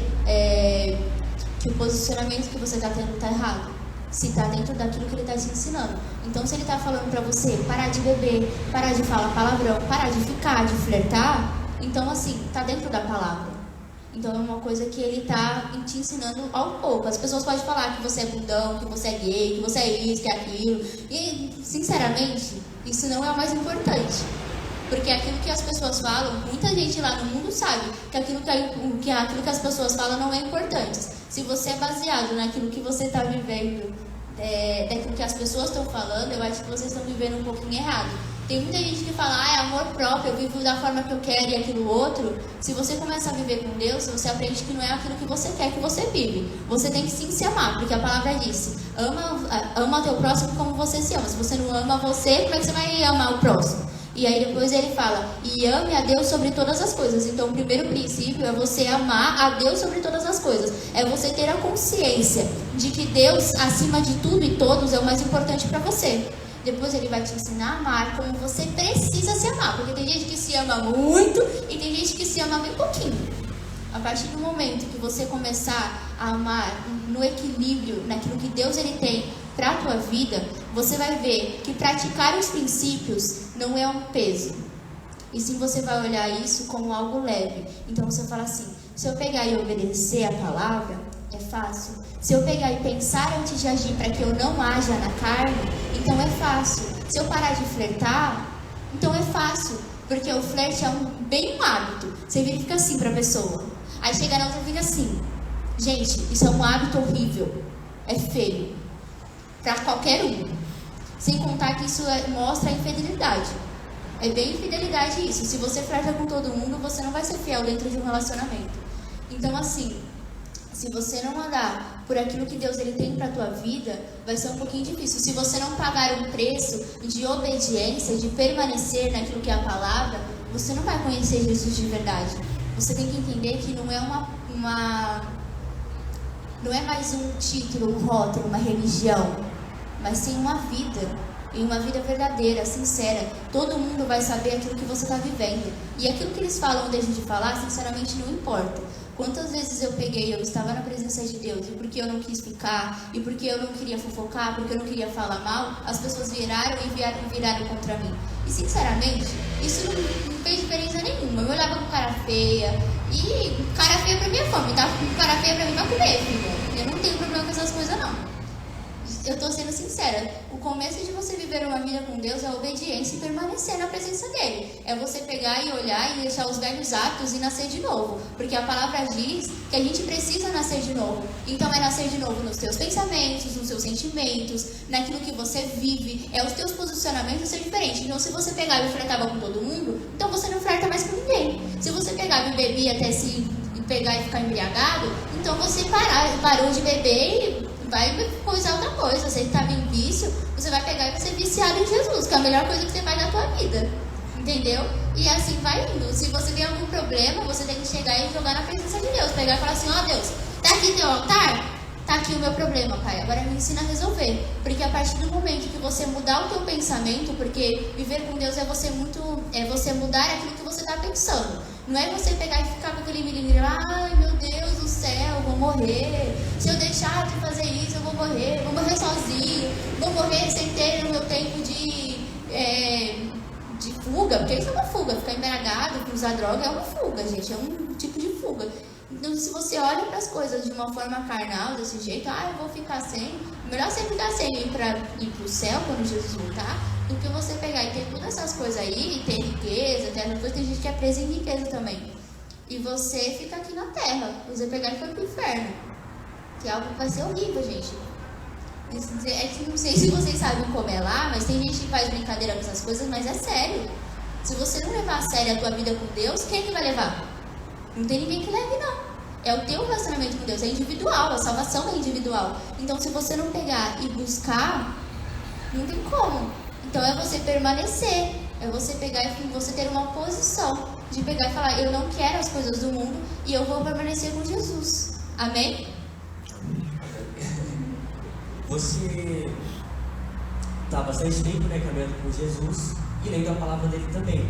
que o posicionamento que você está tendo está errado, se está dentro daquilo que ele está te ensinando. Então, se ele está falando para você parar de beber, parar de falar palavrão, parar de ficar, de flertar, então, assim, está dentro da palavra. Então, é uma coisa que ele está te ensinando ao pouco. As pessoas podem falar que você é bundão, que você é gay, que você é isso, que é aquilo. E, sinceramente, isso não é o mais importante. Porque aquilo que as pessoas falam, muita gente lá no mundo sabe que aquilo que as pessoas falam não é importante. Se você é baseado naquilo que você está vivendo, daquilo que as pessoas estão falando, eu acho que vocês estão vivendo um pouquinho errado. Tem muita gente que fala, é amor próprio, eu vivo da forma que eu quero e aquilo outro. Se você começa a viver com Deus, você aprende que não é aquilo que você quer que você vive. Você tem que sim se amar, porque a palavra disse, ama teu próximo como você se ama. Se você não ama você, como é que você vai amar o próximo? E aí depois ele fala, e ame a Deus sobre todas as coisas. Então o primeiro princípio é você amar a Deus sobre todas as coisas. É você ter a consciência de que Deus, acima de tudo e todos, é o mais importante para você. Depois ele vai te ensinar a amar como você precisa se amar. Porque tem gente que se ama muito e tem gente que se ama bem pouquinho. A partir do momento que você começar a amar no equilíbrio, naquilo que Deus ele tem para a tua vida, você vai ver que praticar os princípios não é um peso. E sim você vai olhar isso como algo leve. Então você fala assim, se eu pegar e obedecer a palavra, é fácil. Se eu pegar e pensar antes de agir para que eu não haja na carne, então é fácil. Se eu parar de flertar, então é fácil. Porque o flerte é bem um hábito. Você fica assim para a pessoa. Aí chega na outra e fica assim. Gente, isso é um hábito horrível. É feio. Para qualquer um. Sem contar que isso mostra a infidelidade. É bem infidelidade isso. Se você flerta com todo mundo, você não vai ser fiel dentro de um relacionamento. Então, assim, se você não andar por aquilo que Deus ele tem para a tua vida, vai ser um pouquinho difícil. Se você não pagar um preço de obediência, de permanecer naquilo que é a palavra, você não vai conhecer Jesus de verdade. Você tem que entender que não é não é mais um título, um rótulo, uma religião, mas sim uma vida. E uma vida verdadeira, sincera. Todo mundo vai saber aquilo que você está vivendo. E aquilo que eles falam ou deixam de falar, sinceramente não importa. Quantas vezes eu estava na presença de Deus, e porque eu não quis ficar, e porque eu não queria fofocar, porque eu não queria falar mal, as pessoas viraram contra mim. E sinceramente, isso não fez diferença nenhuma. Eu olhava com cara feia, e cara feia pra mim é fome, tá? Cara feia pra mim vai comer, filha. Eu não tenho problema com essas coisas, não. Eu tô sendo sincera, o começo de você viver uma vida com Deus é a obediência e permanecer na presença dele. É você pegar e olhar e deixar os velhos hábitos e nascer de novo. Porque a palavra diz que a gente precisa nascer de novo. Então é nascer de novo nos teus pensamentos, nos seus sentimentos, naquilo que você vive. É os teus posicionamentos ser diferentes. Então se você pegar e flertava com todo mundo, então você não flerta mais com ninguém. Se você pegar e beber até se pegar e ficar embriagado, então você parou de beber e vai coisar outra coisa. Você estava em vício, você vai pegar e vai ser viciado em Jesus, que é a melhor coisa que você faz na tua vida. Entendeu? E assim vai indo. Se você tem algum problema, você tem que chegar e jogar na presença de Deus. Pegar e falar assim, ó Deus, tá aqui teu altar? Tá aqui o meu problema, Pai. Agora me ensina a resolver. Porque a partir do momento que você mudar o teu pensamento, porque viver com Deus é você mudar aquilo que você tá pensando. Não é você pegar e ficar com aquele milímetro, ai meu Deus do céu, eu vou morrer. Se eu deixar de fazer isso, eu vou morrer sozinho, vou morrer sem ter o meu tempo de fuga, porque isso é uma fuga. Ficar embriagado, usar droga é uma fuga, gente, é um tipo de fuga. Então, se você olha para as coisas de uma forma carnal, desse jeito, eu vou ficar sem, melhor você ficar sem ir para o céu quando Jesus voltar, do que você pegar e ter todas essas coisas aí, e ter riqueza, ter essas coisas. Tem gente que é presa em riqueza também. E você fica aqui na terra, você pegar e for pro inferno, que é algo que vai ser horrível, gente. É que não sei se vocês sabem como é lá, mas tem gente que faz brincadeira com essas coisas, mas é sério. Se você não levar a sério a tua vida com Deus, quem é que vai levar? Não tem ninguém que leve, não. É o teu relacionamento com Deus, é individual, a salvação é individual. Então, se você não pegar e buscar, não tem como. Então, é você permanecer, é você pegar e você ter uma posição de pegar e falar, eu não quero as coisas do mundo e eu vou permanecer com Jesus. Amém? Você está há bastante tempo, caminhando com Jesus e lendo a palavra dele também.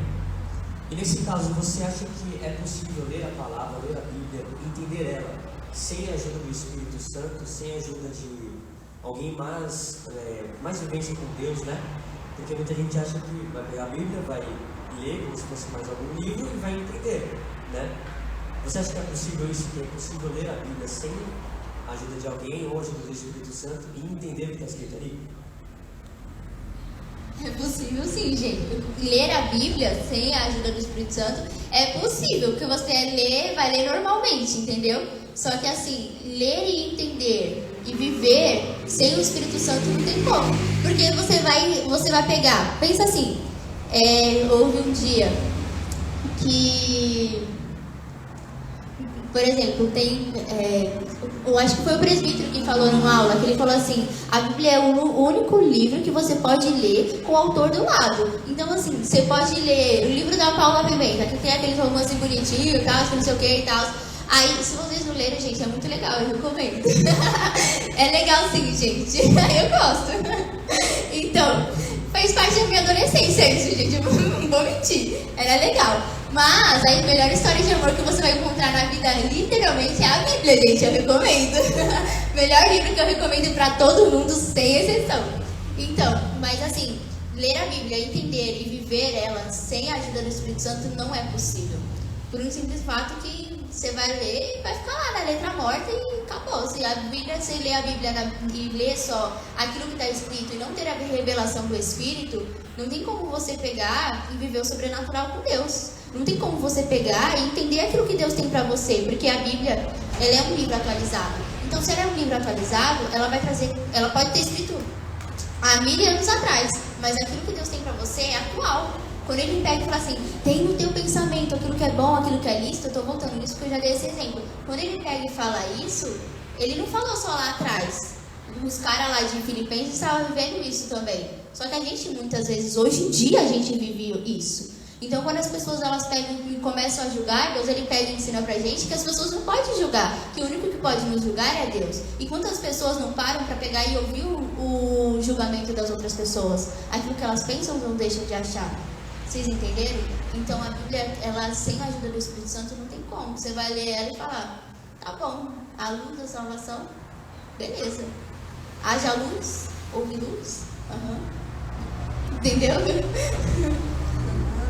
E nesse caso, você acha que é possível ler a palavra, ler a Bíblia, entender ela, sem a ajuda do Espírito Santo, sem a ajuda de alguém mais vivência com Deus, né? Porque muita gente acha que vai pegar a Bíblia, vai ler como se fosse mais algum livro e vai entender, né? Você acha que é possível isso, que é possível ler a Bíblia sem a ajuda de alguém ou a ajuda do Espírito Santo e entender o que está escrito ali? É possível sim, gente. Ler a Bíblia sem a ajuda do Espírito Santo é possível, porque você vai ler normalmente, entendeu? Só que assim, ler e entender e viver sem o Espírito Santo não tem como. Porque você vai pegar, pensa assim, houve um dia que, por exemplo, eu acho que foi o presbítero que falou numa aula, que ele falou assim, a Bíblia é o único livro que você pode ler com o autor do lado. Então assim, você pode ler o livro da Paula Pimenta, que tem aqueles romances bonitinhos e tal, não sei o que e tal. Aí, se vocês não lerem, gente, é muito legal, eu recomendo. É legal sim, gente, eu gosto. Então, fez parte da minha adolescência isso, gente, eu não vou mentir, era legal. Mas a melhor história de amor que você vai encontrar na vida, literalmente, é a Bíblia, gente, eu recomendo. Melhor livro que eu recomendo pra todo mundo, sem exceção. Então, mas assim, ler a Bíblia, entender e viver ela sem a ajuda do Espírito Santo não é possível. Por um simples fato que você vai ler e vai ficar lá na letra morta e acabou. Se você lê a Bíblia e lê só aquilo que está escrito e não ter a revelação do Espírito, não tem como você pegar e viver o sobrenatural com Deus. Não tem como você pegar e entender aquilo que Deus tem para você, porque a Bíblia, ela é um livro atualizado. Então, se ela é um livro atualizado, ela pode ter escrito há 1000 anos atrás, mas aquilo que Deus tem para você é atual. Quando ele pega e fala assim, tem no teu pensamento aquilo que é bom, aquilo que é lícito, eu tô voltando nisso porque eu já dei esse exemplo. Quando ele pega e fala isso, ele não falou só lá atrás. Os caras lá de Filipenses estavam vivendo isso também. Só que a gente, muitas vezes, hoje em dia, a gente vive isso. Então, quando as pessoas elas pegam e começam a julgar, Deus ele pega e ensina pra gente que as pessoas não podem julgar, que o único que pode nos julgar é Deus. E quantas pessoas não param para pegar e ouvir o julgamento das outras pessoas? Aquilo que elas pensam não deixam de achar. Vocês entenderam? Então, a Bíblia, ela sem a ajuda do Espírito Santo, não tem como. Você vai ler ela e falar, tá bom, a luz da salvação, beleza. Haja luz, houve luz. Entendeu?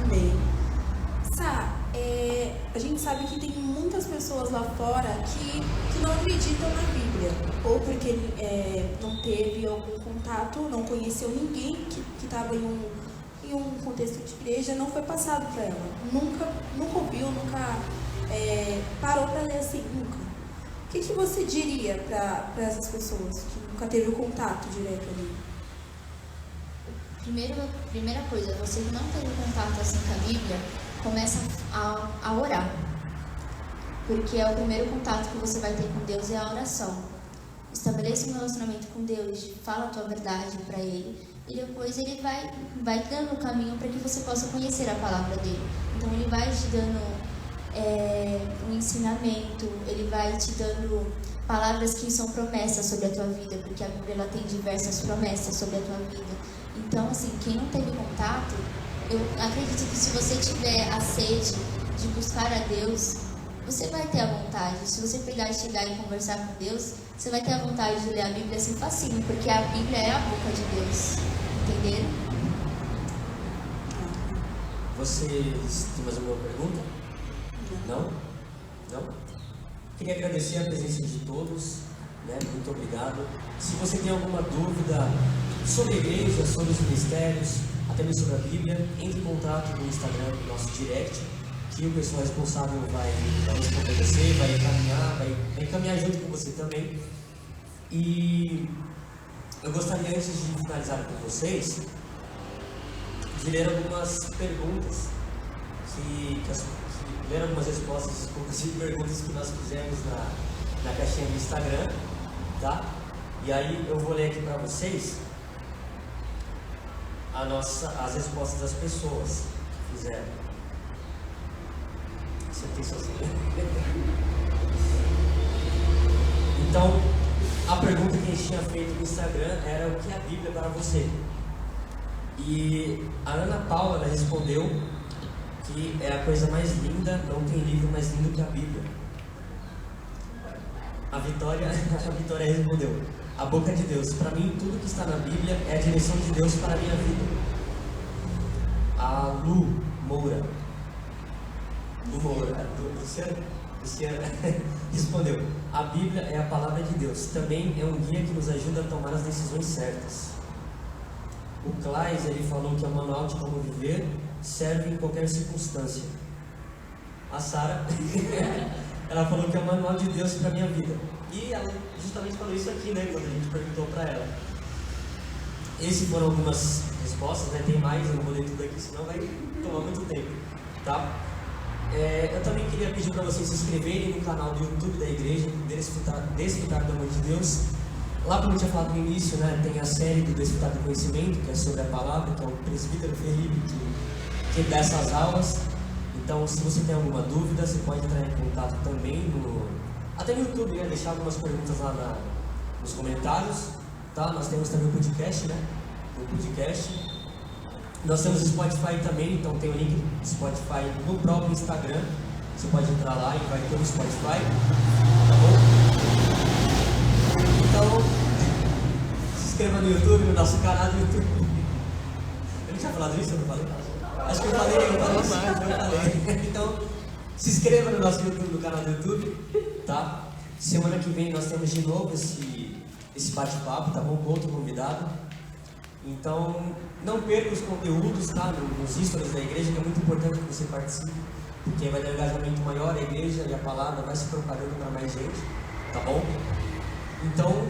Amém. Sá, a gente sabe que tem muitas pessoas lá fora que não acreditam na Bíblia. Ou porque não teve algum contato, não conheceu ninguém que estava em um contexto de igreja, não foi passado para ela. Nunca ouviu, nunca parou para ler assim, nunca. O que você diria para essas pessoas que nunca teve o contato direto ali? Primeira coisa, você que não teve contato assim com a Bíblia, começa a orar. Porque é o primeiro contato que você vai ter com Deus é a oração. Estabeleça um relacionamento com Deus, fala a tua verdade para Ele. E depois Ele vai dando o caminho para que você possa conhecer a palavra dEle. Então Ele vai te dando um ensinamento, Ele vai te dando palavras que são promessas sobre a tua vida, porque a Bíblia ela tem diversas promessas sobre a tua vida. Então, assim, quem não teve contato, eu acredito que se você tiver a sede de buscar a Deus, você vai ter a vontade. Se você pegar e chegar e conversar com Deus, você vai ter a vontade de ler a Bíblia assim facinho, porque a Bíblia é a boca de Deus. Entenderam? Vocês têm mais alguma pergunta? Não? Não? Queria agradecer a presença de todos, né? Muito obrigado. Se você tem alguma dúvida sobre a igreja, sobre os ministérios, até mesmo sobre a Bíblia, entre em contato no Instagram, no nosso direct, que o pessoal responsável vai responder você, vai encaminhar junto com você também. E eu gostaria, antes de finalizar com vocês, de ler algumas perguntas, ler algumas respostas, inclusive perguntas que nós fizemos na caixinha do Instagram, tá? E aí eu vou ler aqui para vocês as respostas das pessoas que fizeram. Você tem sozinho. Então, a pergunta que a gente tinha feito no Instagram era: o que é a Bíblia para você? E a Ana Paula ela respondeu que é a coisa mais linda, não tem livro mais lindo que a Bíblia. A Vitória respondeu: a boca de Deus. Para mim, tudo que está na Bíblia é a direção de Deus para a minha vida. A Luciana respondeu: a Bíblia é a palavra de Deus. Também é um guia que nos ajuda a tomar as decisões certas. O Claes, ele falou que é o manual de como viver, serve em qualquer circunstância. A Sara, ela falou que é o manual de Deus para a minha vida. E ela justamente falou isso aqui, né, quando a gente perguntou para ela. Essas foram algumas respostas, né? Tem mais, eu não vou ler tudo aqui, senão vai tomar muito tempo, tá? Eu também queria pedir para vocês se inscreverem no canal do YouTube da igreja, Desfrutar do Amor de Deus. Lá, como eu tinha falado no início, né, tem a série do Desfrutar do Conhecimento, que é sobre a palavra, que é o presbítero Felipe que dá essas aulas. Então, se você tem alguma dúvida, você pode entrar em contato também até no YouTube, né? Deixar algumas perguntas lá nos comentários, tá? Nós temos também o podcast, né? O podcast. Nós temos o Spotify também, então tem o link do Spotify no próprio Instagram. Você pode entrar lá e vai ter o Spotify, tá bom? Então, se inscreva no YouTube, no nosso canal do YouTube. Eu não tinha falado isso, eu não falei? Acho que eu falei. Então, se inscreva no nosso YouTube, no canal do YouTube, tá? Semana que vem nós temos de novo esse bate-papo, tá bom? Com outro convidado. Então, não perca os conteúdos, tá? Nos stories da igreja, que é muito importante que você participe, porque vai dar um engajamento maior, a igreja e a palavra vai se propagando para mais gente, tá bom? Então,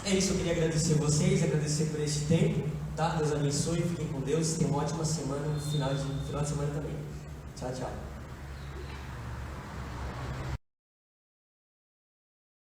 é isso, eu queria agradecer vocês, agradecer por esse tempo. tá? Deus abençoe, fiquem com Deus, tenham uma ótima semana, um final de semana também. Tchau, tchau.